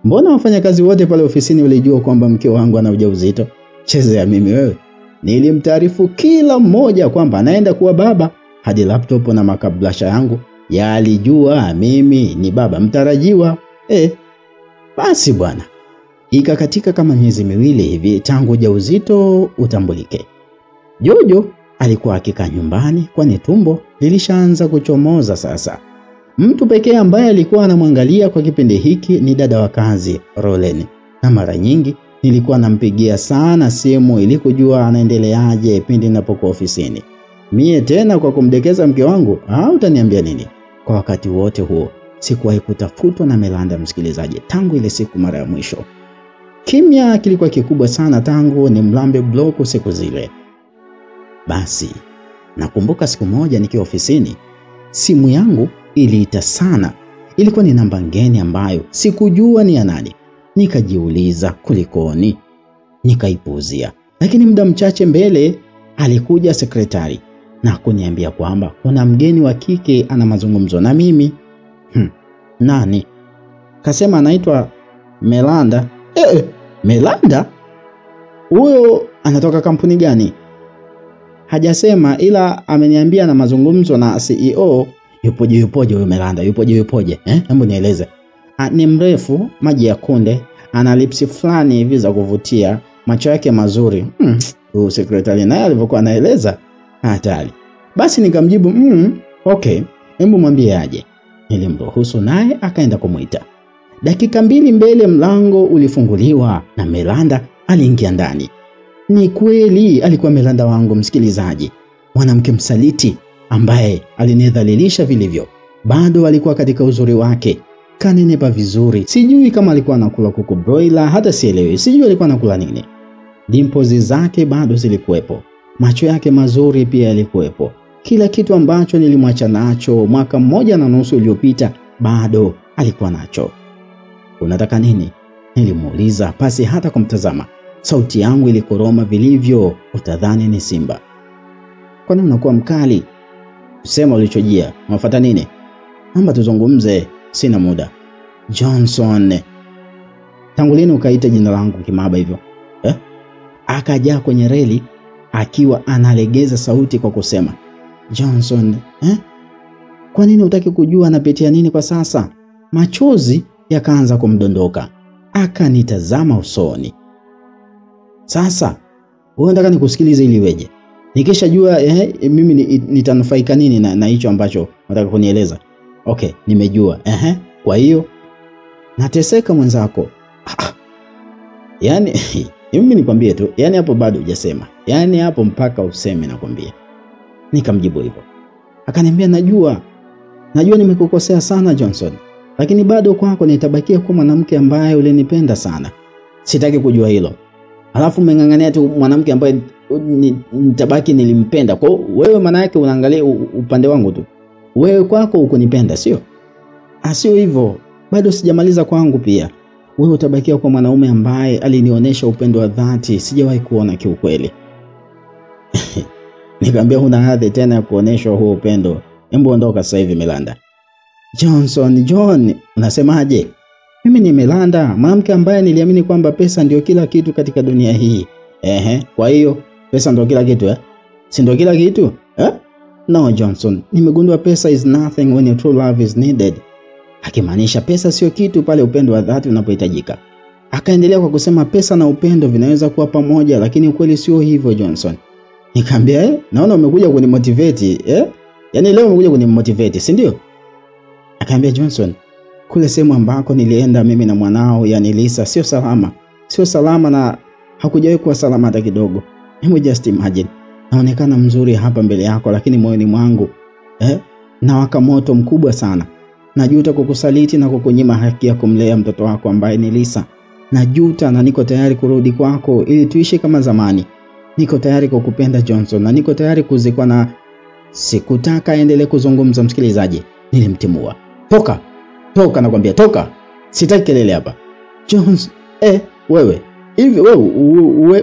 A: Mbona wafanyakazi wote pale ofisini walijua kwamba mke wangu ana ujauzito? Chezea mimi wewe. Nilimtaarifu kila mmoja kwamba anaenda kuwa baba, hadi laptop na makablasha yangu yalijua mimi ni baba mtarajiwa. Basi bwana, ikakatika kama miezi 2 hivi tangu ujauzito utambulike. Jojo alikuwa akikaa nyumbani kwani tumbo lilishaanza kuchomoza sasa. Mtu pekee ambaye alikuwa anamwangalia kwa kipindi hiki ni dada wa kazi Rolen, na mara nyingi nilikuwa nampigia sana simu ili kujua anaendeleaje pindi ninapokuwa ofisini. Mie tena kwa kumdekeza mke wangu, utaniambia nini? Kwa wakati wote huo sikuwahi kutafutwa na Melanda, msikilizaji, tangu ile siku mara ya mwisho. Kimya kilikuwa kikubwa sana tangu ni mlambe block siku zile. Basi nakumbuka siku moja nikiwa ofisini, simu yangu iliita sana. Ilikuwa ni namba ngeni ambayo sikujua ni ya nani. Nikajiuliza kulikoni, nikaipuzia. Lakini muda mchache mbele alikuja sekretari na kuniambia kwamba kuna mgeni wa kike ana mazungumzo na mimi. Nani? Kasema anaitwa Melanda. Melanda? Huyo anatoka kampuni gani? Hajasema, ila ameniambia na mazungumzo na CEO. Yupoje huyo Melanda? Yupoje? Hebu nieleze. Ni mrefu, maji ya kunde, ana lipsi fulani hivi za kuvutia, macho yake mazuri. Huyo sekretari naye alivyokuwa anaeleza hatari. Basi nikamjibu, okay, hebu mwambie aje. Nilimruhusu naye akaenda kumuita. Dakika 2 mbele mlango ulifunguliwa na Melanda aliingia ndani. Ni kweli alikuwa Melanda wangu, msikilizaji. Mwanamke msaliti ambaye alinidhalilisha vilivyo. Bado alikuwa katika uzuri wake. Kanenepa vizuri. Sijui kama alikuwa anakula kuku broiler, hata sielewi. Sijui alikuwa anakula nini. Dimples zake bado zilikuwepo. Macho yake mazuri pia yalikuwepo. Kila kitu ambacho nilimwacha nacho mwaka 1.5 uliopita bado alikuwa nacho. Unataka nini? Nilimuuliza pasi hata kumtazama. Sauti yangu ilikoroma vilivyo, utadhani ni simba. Kwa nini unakuwa mkali? Sema ulichojia. Unafuata nini? Naomba tuzungumze, sina muda. Johnson. Tangu lini ukaita jina langu kimaba hivyo? Akaja kwenye reli akiwa analegeza sauti kwa kusema, Johnson, Kwa nini hutaki kujua anapitia nini kwa sasa? Machozi yakaanza kumdondoka. Akanitazama usoni. Sasa, wewe unataka nikusikilize ili weje? Nikishajua mimi nitanufaika nini na hicho ambacho unataka kunieleza? Okay, nimejua. Kwa hiyo nateseka mwenzako. Yaani mimi nikwambie tu, yaani hapo bado hujasema. Yaani hapo mpaka useme nakwambia. Nikamjibu hivyo. Akaniambia najua nimekukosea sana Johnson, lakini bado kwako nitabakia kuwa mwanamke ambaye ulinipenda sana. Sitaki kujua hilo. Alafu umeng'ang'ania tu mwanamke ambaye nitabaki nilimpenda. Kwa wewe maana yake unaangalia upande wangu tu. Wewe kwako ukunipenda, sio? Sio hivyo. Bado sijamaliza kwangu pia. Wewe utabakia kwa mwanaume ambaye alinionyesha upendo wa dhati sijawahi kuona kiukweli. Nikamwambia huna hadhi tena ya kuonesha huo upendo. Hebu ondoka sasa hivi Melanda. John, unasemaje? Mimi ni Melanda, mwanamke ambaye niliamini kwamba pesa ndio kila kitu katika dunia hii. Kwa hiyo pesa ndio kila kitu Si ndio kila kitu? No Johnson, nimegundua pesa is nothing when your true love is needed. Akimaanisha pesa sio kitu pale upendo wa dhati unapohitajika. Akaendelea kwa kusema pesa na upendo vinaweza kuwa pamoja, lakini ukweli sio hivyo Johnson. Nikamwambia naona umekuja kunimotivate Yaani leo umekuja kunimotivate, si ndio? Akaambia Johnson, kule sehemu ambako nilienda mimi na mwanao yani Lisa sio salama. Sio salama na hakujawahi kuwa salama hata kidogo. Hebu just imagine. Naonekana mzuri hapa mbele yako lakini moyoni mwangu na waka moto mkubwa sana. Najuta kukusaliti na kukunyima haki ya kumlea mtoto wako ambaye ni Lisa. Najuta na niko tayari kurudi kwako ili tuishi kama zamani. Niko tayari kukupenda Johnson na niko tayari kuzikwa na sikutaka aendelee kuzungumza msikilizaji. Nilimtimua. Toka nakwambia toka. Sitaki kelele hapa. Jones, wewe. Hivi wewe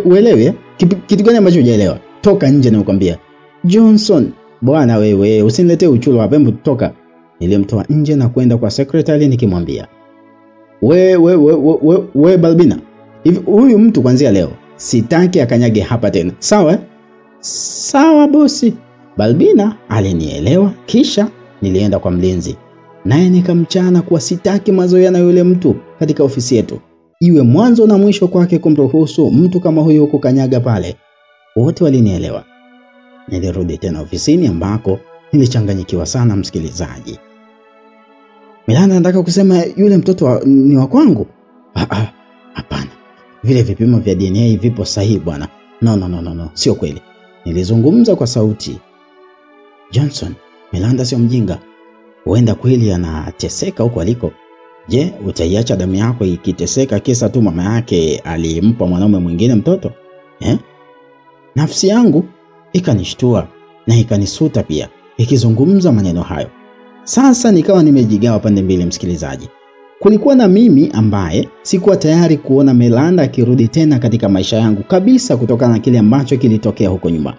A: uelewe kitu gani ambacho hujaelewa? Toka nje nakwambia. Johnson, bwana wewe usiniletee uchulo hapa, hebu toka. Nilimtoa nje na kwenda kwa secretary nikimwambia, we Balbina, hivi huyu mtu kuanzia leo sitaki akanyage hapa tena. Sawa? Sawa bosi. Balbina alinielewa, kisha nilienda kwa mlinzi. Naye nikamchana kuwa sitaki mazoea na yule mtu katika ofisi yetu. Iwe mwanzo na mwisho kwake kumruhusu mtu kama huyo kukanyaga pale. Wote walinielewa. Nilirudi tena ofisini ambako nilichanganyikiwa sana msikilizaji. Melanda anataka kusema yule mtoto ni wa kwangu? Hapana. Vile vipimo vya DNA vipo sahihi bwana. No. Sio kweli. Nilizungumza kwa sauti. Johnson, Melanda sio mjinga. Huenda kweli anateseka huko aliko. Je, utaiacha damu yako ikiteseka kisa tu mama yake alimpa mwanaume mwingine mtoto? Nafsi yangu ikanishtua na ikanisuta pia ikizungumza maneno hayo. Sasa nikawa nimejigawa pande mbili msikilizaji. Kulikuwa na mimi ambaye sikuwa tayari kuona Melanda akirudi tena katika maisha yangu kabisa kutokana na kile ambacho kilitokea huko nyuma.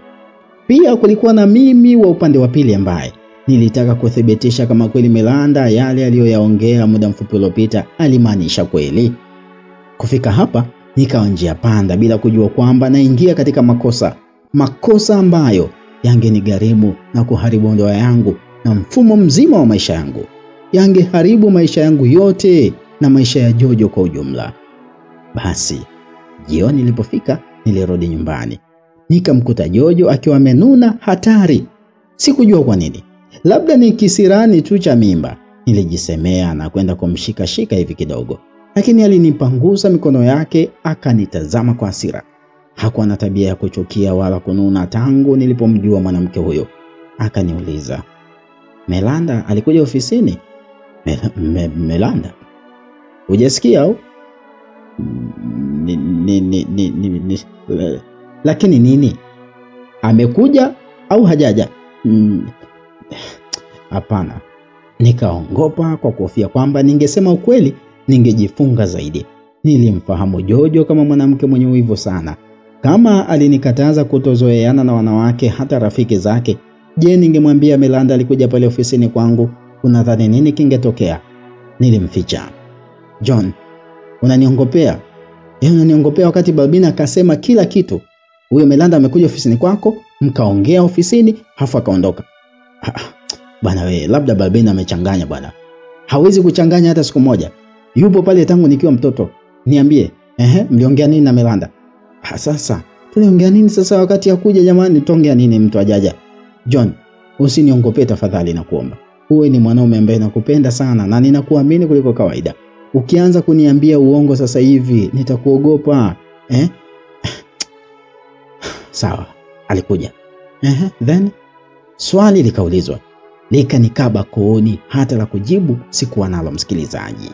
A: Pia kulikuwa na mimi wa upande wa pili ambaye nilitaka kuthibitisha kama kweli Melanda yale aliyoyaongea muda mfupi uliopita alimaanisha kweli. Kufika hapa nikawa njia panda bila kujua kwamba naingia katika makosa ambayo yangenigharimu na kuharibu ndoa yangu na mfumo mzima wa maisha yangu. Yangeharibu maisha yangu yote na maisha ya Jojo kwa ujumla. Basi jioni ilipofika nilirudi nyumbani. Nikamkuta Jojo akiwa amenuna hatari. Sikujua kwa nini. Labda ni kisirani tu cha mimba. Nilijisemea na kwenda kumshika hivi kidogo. Lakini alinipangusa mikono yake akanitazama kwa hasira. Hakuwa na tabia ya kuchukia wala kununa tangu nilipomjua mwanamke huyo. Akaniuliza, Melanda alikuja ofisini? Melanda? Hujasikia au? Lakini nini? Amekuja au hajaja? Hapana. Nikaongopa kwa kuhofia kwamba ningesema ukweli ningejifunga zaidi. Nilimfahamu Jojo kama mwanamke mwenye wivu sana. Kama alinikataza kutozoeana na wanawake hata rafiki zake, je, ningemwambia Melanda alikuja pale ofisini kwangu, unadhani nini kingetokea? Nilimficha. John, unaniongopea? Unaniongopea wakati Balbina akasema kila kitu. Huyo Melanda amekuja ofisini kwako, mkaongea ofisini, hafu akaondoka. Bwana wewe, labda Balbina amechanganya bwana. Hawezi kuchanganya hata siku moja. Yupo pale tangu nikiwa mtoto. Niambie, mliongea nini na Melanda? Sasa, tuliongea nini sasa wakati ya kuja jamani, tuongea nini mtu ajaja? John, usiniongopee tafadhali nakuomba. Wewe ni mwanaume ambaye nakupenda sana na ninakuamini kuliko kawaida. Ukianza kuniambia uongo sasa hivi, nitakuogopa. Sawa, alikuja. Then swali likaulizwa. Likanikaba kooni, hata la kujibu sikuwa nalo msikilizaji.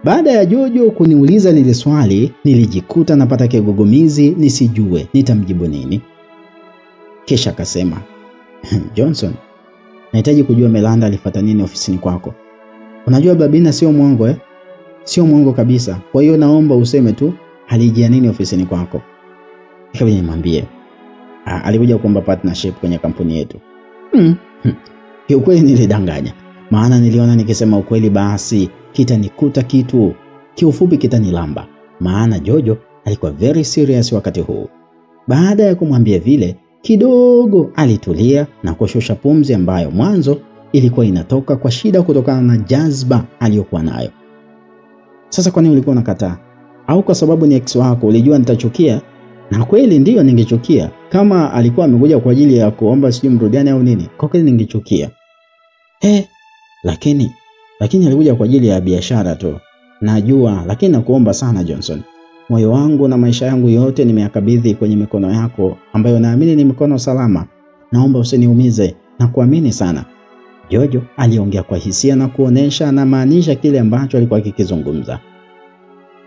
A: Baada ya Jojo kuniuliza lile swali, nilijikuta napata kigugumizi nisijue nitamjibu nini. Kisha akasema, Johnson, nahitaji kujua Melanda alifuata nini ofisini kwako. Unajua Balbina sio mwongo Sio mwongo kabisa. Kwa hiyo naomba useme tu alijia nini ofisini kwako. Ikabidi nimwambie, alikuja kuomba partnership kwenye kampuni yetu. Ukweli nilidanganya. Maana niliona nikisema ukweli basi kitanikuta kitu. Kiufupi kitanilamba. Maana Jojo alikuwa very serious wakati huu. Baada ya kumwambia vile, kidogo alitulia na kushusha pumzi ambayo mwanzo ilikuwa inatoka kwa shida kutokana na jazba aliyokuwa nayo. Sasa kwa nini ulikuwa unakataa? Au kwa sababu ni ex wako ulijua nitachukia? Na kweli ndio ningechukia. Kama alikuwa amekuja kwa ajili ya kuomba sijui mrudiane au nini, kwa kweli ningechukia. Lakini alikuja kwa ajili ya biashara tu. Najua, lakini nakuomba sana Johnson. Moyo wangu na maisha yangu yote nimeyakabidhi kwenye mikono yako ambayo naamini ni mikono salama. Naomba usiniumize na kuamini sana. Jojo aliongea kwa hisia na kuonesha na maanisha kile ambacho alikuwa akikizungumza.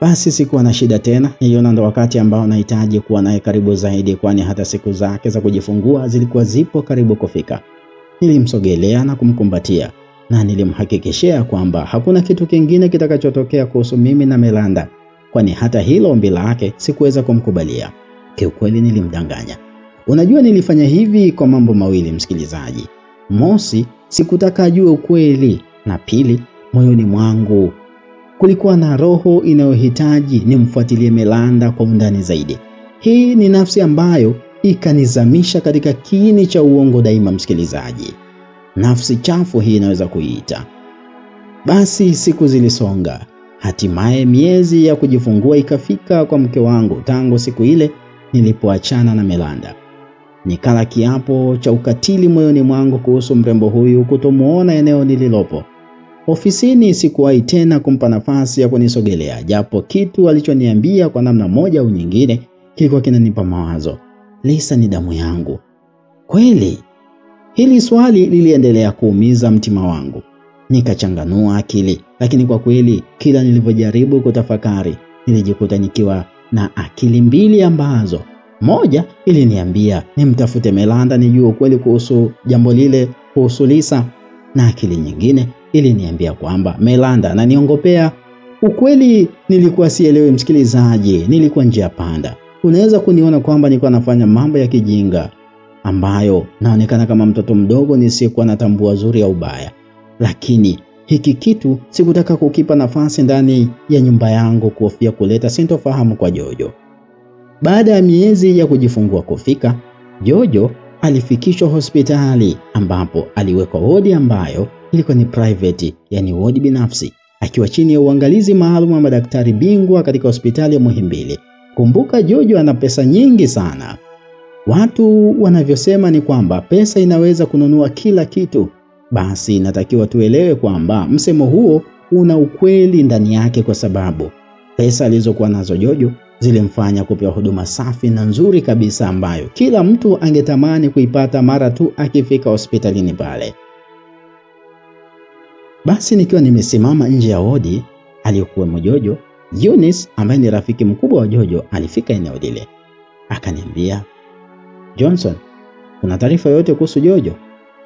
A: Basi sikuwa na shida tena. Niliona ndo wakati ambao nahitaji kuwa naye karibu zaidi, kwani hata siku zake za kujifungua zilikuwa zipo karibu kufika. Nilimsogelea na kumkumbatia na nilimhakikishia kwamba hakuna kitu kingine kitakachotokea kuhusu mimi na Melanda, kwani hata hilo ombi lake sikuweza kumkubalia. Kiukweli nilimdanganya. Unajua nilifanya hivi kwa mambo mawili msikilizaji. Mosi, sikutaka ajue ukweli, na pili, moyoni mwangu kulikuwa na roho inayohitaji nimfuatilie Melanda kwa undani zaidi. Hii ni nafsi ambayo ikanizamisha katika kiini cha uongo daima msikilizaji. Nafsi chafu hii inaweza kuiita. Basi siku zilisonga. Hatimaye miezi ya kujifungua ikafika kwa mke wangu tangu siku ile nilipoachana na Melanda. Nikala kiapo cha ukatili moyoni mwangu kuhusu mrembo huyu kutomuona eneo nililopo. Ofisini sikuwahi tena kumpa nafasi ya kunisogelea, japo kitu alichoniambia kwa namna moja au nyingine kilikuwa kinanipa mawazo. Lisa ni damu yangu. Kweli? Hili swali liliendelea kuumiza mtima wangu. Nikachanganua akili, lakini kwa kweli kila nilivyojaribu kutafakari, nilijikuta nikiwa na akili mbili ambazo moja iliniambia nimtafute Melanda nijue ukweli kuhusu jambo lile kuhusu Lisa, na akili nyingine iliniambia kwamba Melanda ananiongopea. Ukweli nilikuwa sielewi msikilizaji, nilikuwa njia panda. Unaweza kuniona kwamba nilikuwa nafanya mambo ya kijinga ambayo naonekana kama mtoto mdogo nisiyekuwa natambua zuri au baya. Lakini hiki kitu sikutaka kukipa nafasi ndani ya nyumba yangu kuhofia kuleta sintofahamu kwa Jojo. Baada ya miezi ya kujifungua kufika, Jojo alifikishwa hospitali ambapo aliwekwa wodi ambayo ilikuwa ni private, yani wodi binafsi, akiwa chini ya uangalizi maalum wa madaktari bingwa katika hospitali ya Muhimbili. Kumbuka Jojo ana pesa nyingi sana. Watu wanavyosema ni kwamba pesa inaweza kununua kila kitu. Basi natakiwa tuelewe kwamba msemo huo una ukweli ndani yake, kwa sababu pesa alizokuwa nazo Jojo zilimfanya kupewa huduma safi na nzuri kabisa ambayo kila mtu angetamani kuipata mara tu akifika hospitalini pale. Basi nikiwa nimesimama nje ya wodi aliyokuwa Jojo, Eunice ambaye ni rafiki mkubwa wa Jojo alifika eneo lile. Akaniambia, Johnson, kuna taarifa yoyote kuhusu Jojo?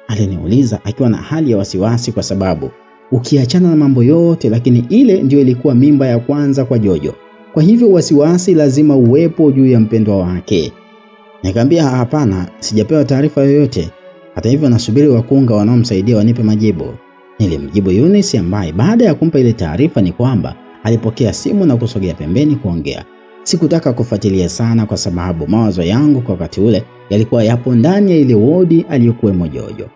A: Aliniuliza akiwa na hali ya wasiwasi, kwa sababu ukiachana na mambo yote, lakini ile ndio ilikuwa mimba ya kwanza kwa Jojo. Kwa hivyo wasiwasi lazima uwepo juu ya mpendwa wake. Nikamwambia hapana, sijapewa taarifa yoyote. Hata hivyo nasubiri wakunga wanaomsaidia wanipe majibu. Nilimjibu Eunice ambaye baada ya kumpa ile taarifa ni kwamba alipokea simu na kusogea pembeni kuongea. Sikutaka kufuatilia sana kwa sababu mawazo yangu kwa wakati ule yalikuwa yapo ndani ya ile wodi aliyokuwa Jojo.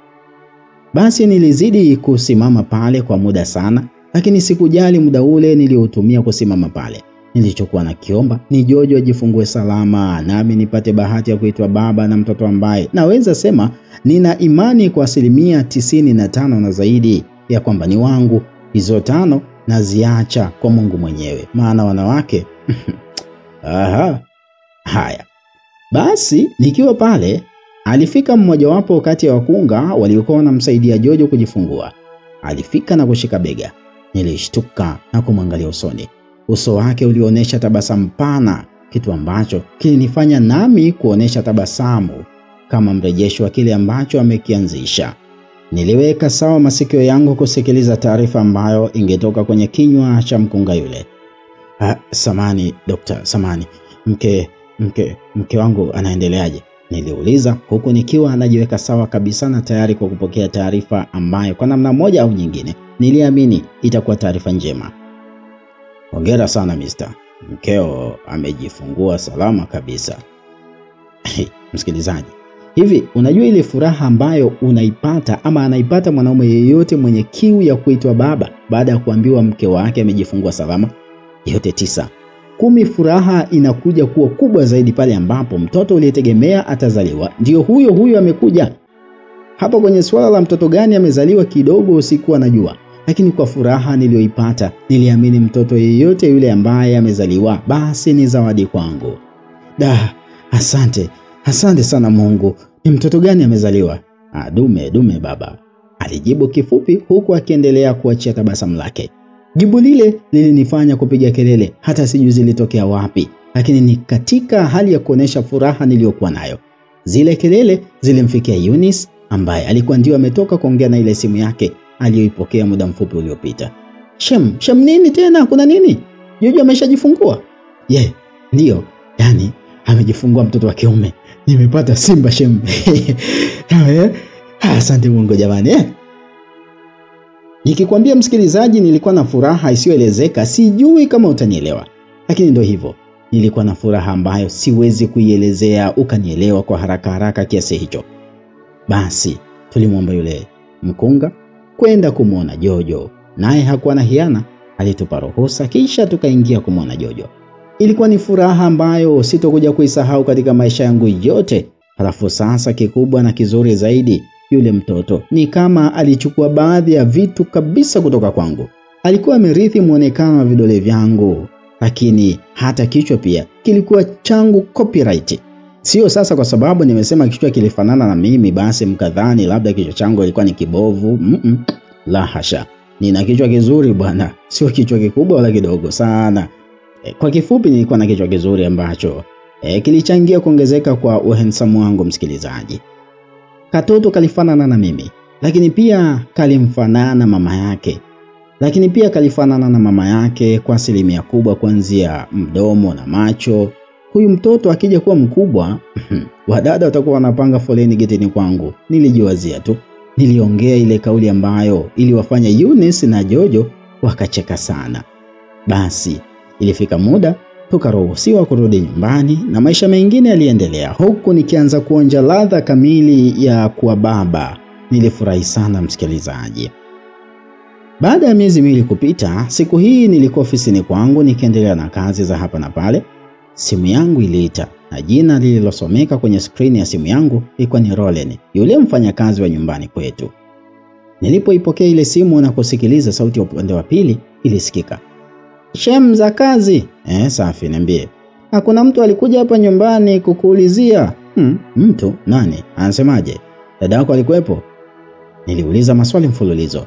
A: Basi nilizidi kusimama pale kwa muda sana, lakini sikujali muda ule niliotumia kusimama pale. Nilichokuwa nakiomba ni Jojo ajifungue salama, nami nipate bahati ya kuitwa baba na mtoto ambaye naweza sema nina imani kwa 95% na zaidi ya kwamba ni wangu. Hizo 5 naziacha kwa Mungu mwenyewe, maana wanawake aha. Haya. Basi nikiwa pale alifika mmojawapo kati ya wakunga waliokuwa wanamsaidia Jojo kujifungua. Alifika na kushika bega. Nilishtuka na kumwangalia usoni. Uso wake ulionesha tabasamu pana, kitu ambacho kilinifanya nami kuonesha tabasamu kama mrejesho wa kile ambacho amekianzisha. Niliweka sawa masikio yangu kusikiliza taarifa ambayo ingetoka kwenye kinywa cha mkunga yule. Samani dokta, samani. Mke wangu anaendeleaje? Niliuliza huku nikiwa anajiweka sawa kabisa na tayari kwa kupokea taarifa ambayo kwa namna moja au nyingine niliamini itakuwa taarifa njema. Hongera sana mister. Mkeo amejifungua salama kabisa. Msikilizaji, hivi unajua ile furaha ambayo unaipata ama anaipata mwanaume yeyote mwenye kiu ya kuitwa baba baada ya kuambiwa mke wake amejifungua salama? Yote 9. 10 furaha inakuja kuwa kubwa zaidi pale ambapo mtoto uliyetegemea atazaliwa ndio huyo amekuja. Hapa kwenye swala la mtoto gani amezaliwa kidogo sikuwa najua, lakini kwa furaha niliyoipata niliamini mtoto yeyote yule ambaye amezaliwa basi ni zawadi kwangu. Asante sana Mungu. Ni mtoto gani amezaliwa? Dume baba, alijibu kifupi huku akiendelea kuachia tabasamu lake. Jibu lile lilinifanya kupiga kelele hata sijui zilitokea wapi, lakini ni katika hali ya kuonesha furaha niliyokuwa nayo. Zile kelele zilimfikia Eunice ambaye alikuwa ndio ametoka kuongea na ile simu yake aliyoipokea muda mfupi uliopita. Shem nini tena? Kuna nini? Jojo ameshajifungua? Ndio, yani amejifungua mtoto wa kiume. Nimepata simba Shem. Asante Mungu jamani. Nikikwambia msikilizaji, nilikuwa na furaha isiyoelezeka, sijui kama utanielewa. Lakini ndio hivyo. Nilikuwa na furaha ambayo siwezi kuielezea ukanielewa kwa haraka kiasi hicho. Basi tulimwomba yule mkunga kwenda kumuona Jojo, naye hakuwa na hiana, alitupa ruhusa kisha tukaingia kumuona Jojo. Ilikuwa ni furaha ambayo sitokuja kuisahau katika maisha yangu yote. Halafu sasa kikubwa na kizuri zaidi, yule mtoto ni kama alichukua baadhi ya vitu kabisa kutoka kwangu. Alikuwa amerithi muonekano wa vidole vyangu, lakini hata kichwa pia kilikuwa changu copyright. Sio sasa kwa sababu nimesema kichwa kilifanana na mimi basi mkadhani labda kichwa changu ilikuwa ni kibovu. La hasha. Nina kichwa kizuri bwana. Sio kichwa kikubwa wala kidogo sana. Kwa kifupi nilikuwa na kichwa kizuri ambacho kilichangia kuongezeka kwa uhandsome wangu msikilizaji. Katoto kalifanana na mimi, lakini pia kalimfanana mama yake. Lakini pia kalifanana na mama yake kwa asilimia kubwa kuanzia mdomo na macho. Huyu mtoto akija kuwa mkubwa, wadada watakuwa wanapanga foleni getini kwangu. Nilijiwazia tu. Niliongea ile kauli ambayo iliwafanya Eunice na Jojo wakacheka sana. Basi ilifika muda tukaruhusiwa kurudi nyumbani na maisha mengine yaliendelea, huku nikianza kuonja ladha kamili ya kuwa baba. Nilifurahi sana msikilizaji. Baada ya miezi miwili kupita, siku hii nilikuwa ofisini kwangu nikiendelea na kazi za hapa na pale. Simu yangu iliita na jina lililosomeka kwenye skrini ya simu yangu ilikuwa ni Rolen, yule mfanyakazi wa nyumbani kwetu. Nilipoipokea ile simu na kusikiliza sauti ya upande wa pili ilisikika. Shem za kazi? Safi, niambie. Hakuna mtu alikuja hapa nyumbani kukuulizia? Mtu? Nani? Anasemaje? Dada yako alikuwepo? Niliuliza maswali mfululizo.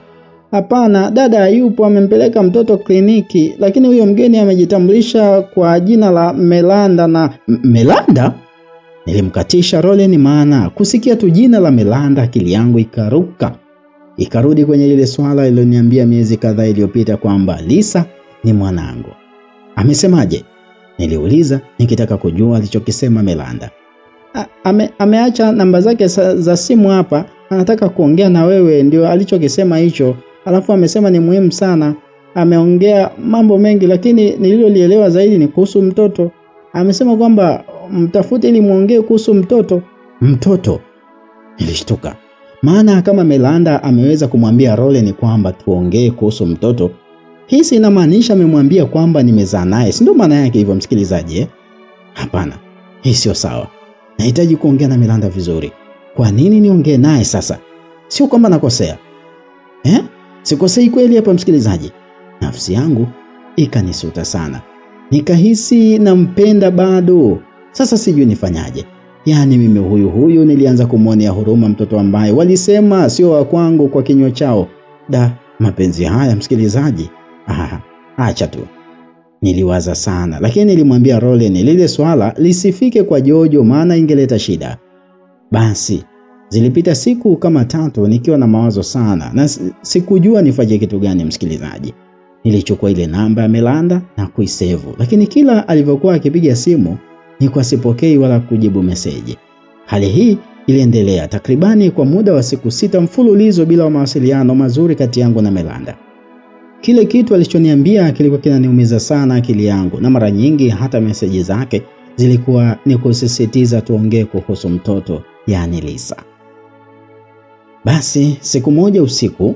A: Hapana, dada hayupo, amempeleka mtoto kliniki, lakini huyo mgeni amejitambulisha kwa jina la Melanda na Melanda? Nilimkatisha Rolen, maana kusikia tu jina la Melanda akili yangu ikaruka. Ikarudi kwenye ile swala iliyoniambia miezi kadhaa iliyopita kwamba Lisa ni mwanangu. Amesemaje? Niliuliza nikitaka kujua alichokisema Melanda. Ameacha namba zake za simu hapa, anataka kuongea na wewe, ndio alichokisema hicho. Alafu amesema ni muhimu sana. Ameongea mambo mengi lakini nililolielewa zaidi ni kuhusu mtoto. Amesema kwamba mtafute ili muongee kuhusu mtoto. Mtoto? Nilishtuka. Maana kama Melanda ameweza kumwambia Rolen kwamba tuongee kuhusu mtoto, hii si inamaanisha amemwambia kwamba nimezaa naye. Si ndio maana yake hivyo msikilizaji? Hapana. Hii sio sawa. Nahitaji kuongea na Melanda vizuri. Kwa nini niongee naye sasa? Sio kwamba nakosea. Sikosei kweli hapa msikilizaji. Nafsi yangu ikanisuta sana. Nikahisi nampenda bado. Sasa sijui nifanyaje. Yaani mimi huyu nilianza kumwonea huruma mtoto ambaye walisema sio wa kwangu kwa kinywa chao. Mapenzi haya msikilizaji. Acha tu. Niliwaza sana, lakini nilimwambia Rolen lile swala lisifike kwa Jojo maana ingeleta shida. Basi zilipita siku kama 3 nikiwa na mawazo sana na sikujua nifanye kitu gani msikilizaji. Nilichukua ile namba ya Melanda na kuisave, lakini kila alivyokuwa akipiga simu nilikuwa sipokei wala kujibu message. Hali hii iliendelea takribani kwa muda wa siku 6 mfululizo bila mawasiliano mazuri kati yangu na Melanda. Kile kitu alichoniambia kilikuwa kinaniumiza sana akili yangu, na mara nyingi hata meseji zake zilikuwa ni kusisitiza tuongee kuhusu mtoto, yani Lisa. Basi siku moja usiku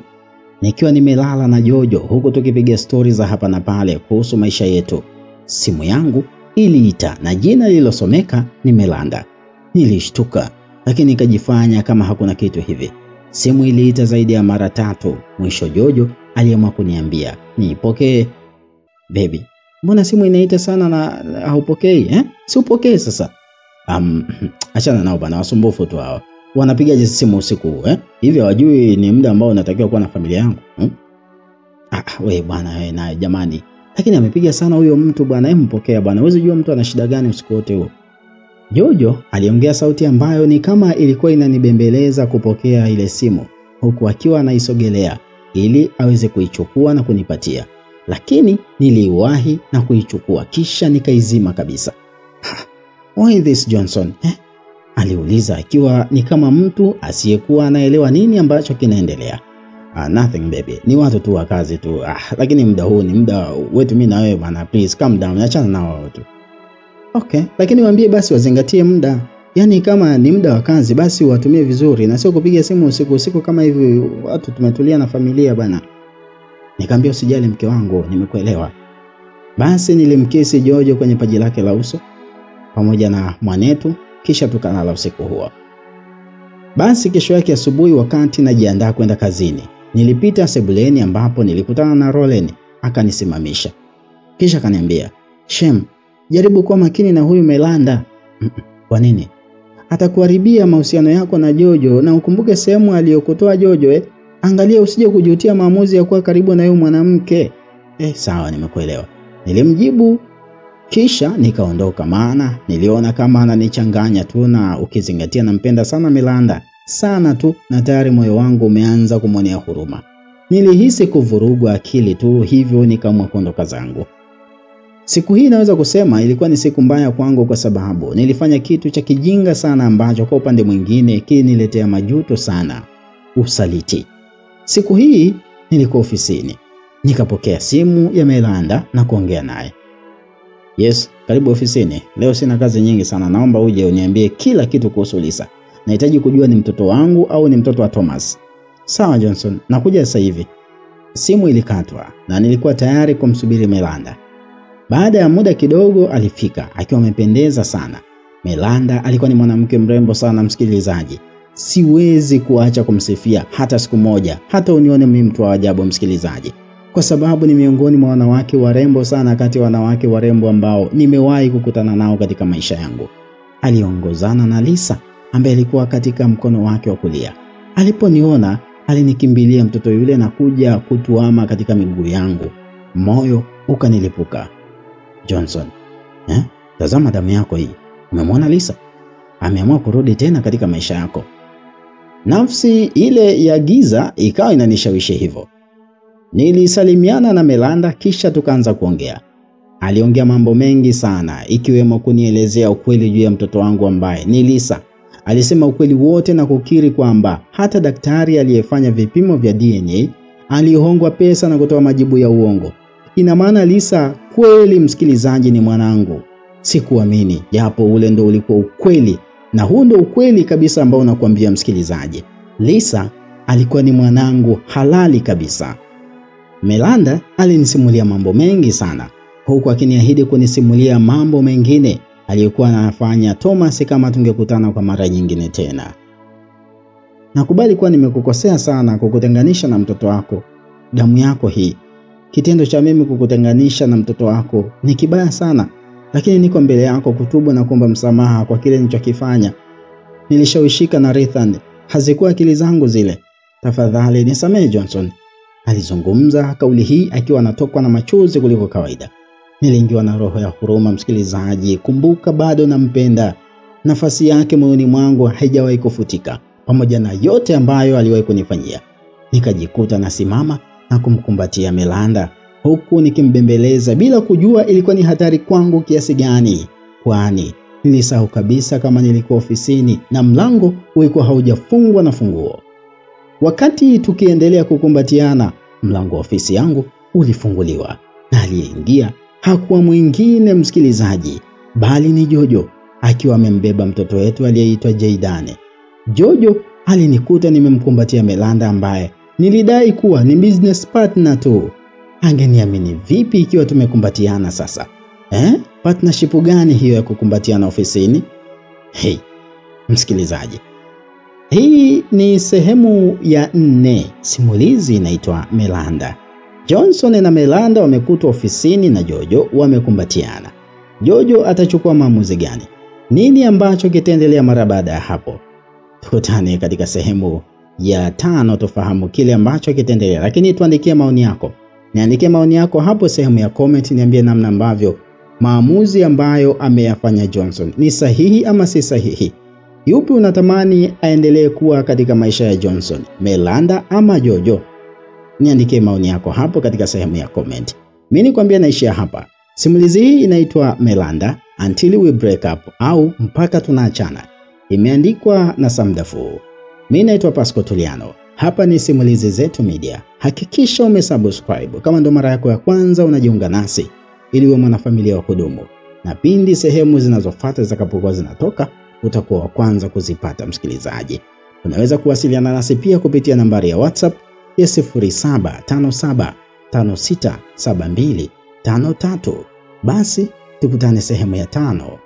A: nikiwa nimelala na Jojo huku tukipiga stori za hapa na pale kuhusu maisha yetu, simu yangu iliita na jina lililosomeka ni Melanda. Nilishtuka lakini nikajifanya kama hakuna kitu hivi. Simu iliita zaidi ya mara 3. Mwisho Jojo aliamua kuniambia nipokee. Baby, mbona simu inaita sana na haupokei? Si upokee sasa. Achana nao bana, wasumbufu tu hao. Wanapiga simu usiku hivi hawajui ni muda ambao natakiwa kuwa na familia yangu? Wewe bwana wewe na jamani. Lakini amepiga sana huyo mtu bwana, mpokea bwana. Wewe unajua mtu ana shida gani usiku wote huo? Jojo aliongea sauti ambayo ni kama ilikuwa inanibembeleza kupokea ile simu, huku akiwa anaisogelea ili aweze kuichukua na kunipatia. Lakini niliwahi na kuichukua kisha nikaizima kabisa. Why this Johnson? Aliuliza akiwa ni kama mtu asiyekuwa anaelewa nini ambacho kinaendelea. Nothing baby. Ni watu tu wa kazi tu. Lakini muda huu ni muda wetu mimi na wewe bwana. Please calm down. Achana nao watu. Okay, lakini waambie basi wazingatie muda. Yaani kama ni muda wa kazi basi watumie vizuri na sio kupiga simu usiku kama hivi watu tumetulia na familia bana. Nikamwambia usijali mke wangu, nimekuelewa. Basi nilimkisi Jojo kwenye paji lake la uso pamoja na mwanetu kisha tukalala usiku huo. Basi kesho yake asubuhi wakati najiandaa kwenda kazini, nilipita sebuleni ambapo nilikutana na Rolen. Akanisimamisha. Kisha akaniambia, "Shem, jaribu kuwa makini na huyu Melanda." "Kwa nini?" "Atakuharibia mahusiano yako na Jojo na ukumbuke sehemu aliyokutoa Jojo. Angalia usije kujutia maamuzi ya kuwa karibu na huyu mwanamke." Sawa nimekuelewa. Nilimjibu kisha nikaondoka, maana niliona kama ananichanganya tu, na ukizingatia nampenda sana Melanda sana tu na tayari moyo wangu umeanza kumwonea huruma. Nilihisi kuvurugwa akili tu, hivyo nikaamua kuondoka zangu. Siku hii naweza kusema ilikuwa ni siku mbaya kwangu kwa sababu nilifanya kitu cha kijinga sana ambacho kwa upande mwingine kiliniletea majuto sana: usaliti. Siku hii nilikuwa ofisini, nikapokea simu ya Melanda na kuongea naye. "Yes, karibu ofisini. Leo sina kazi nyingi sana. Naomba uje uniambie kila kitu kuhusu Lisa. Nahitaji kujua ni mtoto wangu au ni mtoto wa Thomas." "Sawa Johnson, nakuja sasa hivi." Simu ilikatwa na nilikuwa tayari kumsubiri Melanda. Baada ya muda kidogo alifika akiwa amependeza sana. Melanda alikuwa ni mwanamke mrembo sana msikilizaji. Siwezi kuacha kumsifia hata siku moja, hata unione mimi mtu wa ajabu msikilizaji, kwa sababu ni miongoni mwa wanawake warembo sana kati ya wanawake warembo ambao nimewahi kukutana nao katika maisha yangu. Aliongozana na Lisa ambaye alikuwa katika mkono wake wa kulia. Aliponiona alinikimbilia mtoto yule na kuja kutuama katika miguu yangu. Moyo ukanilipuka. "Johnson, tazama damu yako hii. Umemwona Lisa? Ameamua kurudi tena katika maisha yako." Nafsi ile ya giza ikawa inanishawishi hivyo. Nilisalimiana na Melanda kisha tukaanza kuongea. Aliongea mambo mengi sana, ikiwemo kunielezea ukweli juu ya mtoto wangu ambaye ni Lisa. Alisema ukweli wote na kukiri kwamba hata daktari aliyefanya vipimo vya DNA alihongwa pesa na kutoa majibu ya uongo. Ina maana Lisa kweli msikilizaji ni mwanangu. Sikuamini, japo ule ndo ulikuwa ukweli, na huu ndo ukweli kabisa ambao nakuambia msikilizaji. Lisa alikuwa ni mwanangu halali kabisa. Melanda alinisimulia mambo mengi sana, huku akiniahidi kunisimulia mambo mengine aliyokuwa anafanya Thomas kama tungekutana kwa mara nyingine tena. "Nakubali kuwa nimekukosea sana kukutenganisha na mtoto wako. Damu yako hii. Kitendo cha mimi kukutenganisha na mtoto wako ni kibaya sana, lakini niko mbele yako kutubu na kuomba msamaha kwa kile nilichokifanya. Nilishawishika na Rethan, hazikuwa akili zangu zile. Tafadhali nisamehe Johnson." Alizungumza kauli hii akiwa anatokwa na machozi kuliko kawaida. Niliingiwa na roho ya huruma msikilizaji. Kumbuka bado nampenda. Nafasi yake moyoni mwangu haijawahi kufutika, pamoja na yote ambayo aliwahi kunifanyia. Nikajikuta nasimama na kumkumbatia Melanda huku nikimbembeleza bila kujua ilikuwa ni hatari kwangu kiasi gani, kwani Nilisahau kabisa kama nilikuwa ofisini na mlango ulikuwa haujafungwa na funguo. Wakati tukiendelea kukumbatiana, mlango wa ofisi yangu ulifunguliwa na aliyeingia hakuwa mwingine msikilizaji, bali ni Jojo akiwa amembeba mtoto wetu aliyeitwa Jaydan. Jojo alinikuta nimemkumbatia Melanda ambaye nilidai kuwa ni business partner tu. Angeniamini vipi ikiwa tumekumbatiana sasa? Partnership gani hiyo ya kukumbatiana ofisini? Hey, msikilizaji. Hii ni sehemu ya 4. Simulizi inaitwa Melanda. Johnson na Melanda wamekutwa ofisini na Jojo wamekumbatiana. Jojo atachukua maamuzi gani? Nini ambacho kitaendelea mara baada ya hapo? Tukutane katika sehemu ya 5 tufahamu kile ambacho kitaendelea. Lakini tuandikie maoni yako. Niandikie maoni yako hapo sehemu ya comment, niambie namna ambavyo maamuzi ambayo ameyafanya Johnson ni sahihi ama si sahihi. Yupi unatamani aendelee kuwa katika maisha ya Johnson, Melanda ama Jojo? Niandikie maoni yako hapo katika sehemu ya comment. Mimi nikwambia naishia hapa. Simulizi hii inaitwa Melanda Until We Break Up au Mpaka Tunaachana. Imeandikwa na Sam Dafu. Mimi naitwa Pasco Tuliano. Hapa ni Simulizi Zetu Media. Hakikisha umesubscribe kama ndo mara yako ya kwanza unajiunga nasi ili uwe mwanafamilia wa kudumu. Na pindi sehemu zinazofuata zitakapokuwa zinatoka utakuwa wa kwanza kuzipata msikilizaji. Unaweza kuwasiliana nasi pia kupitia nambari ya WhatsApp ya 0757567253. Basi tukutane sehemu ya 5.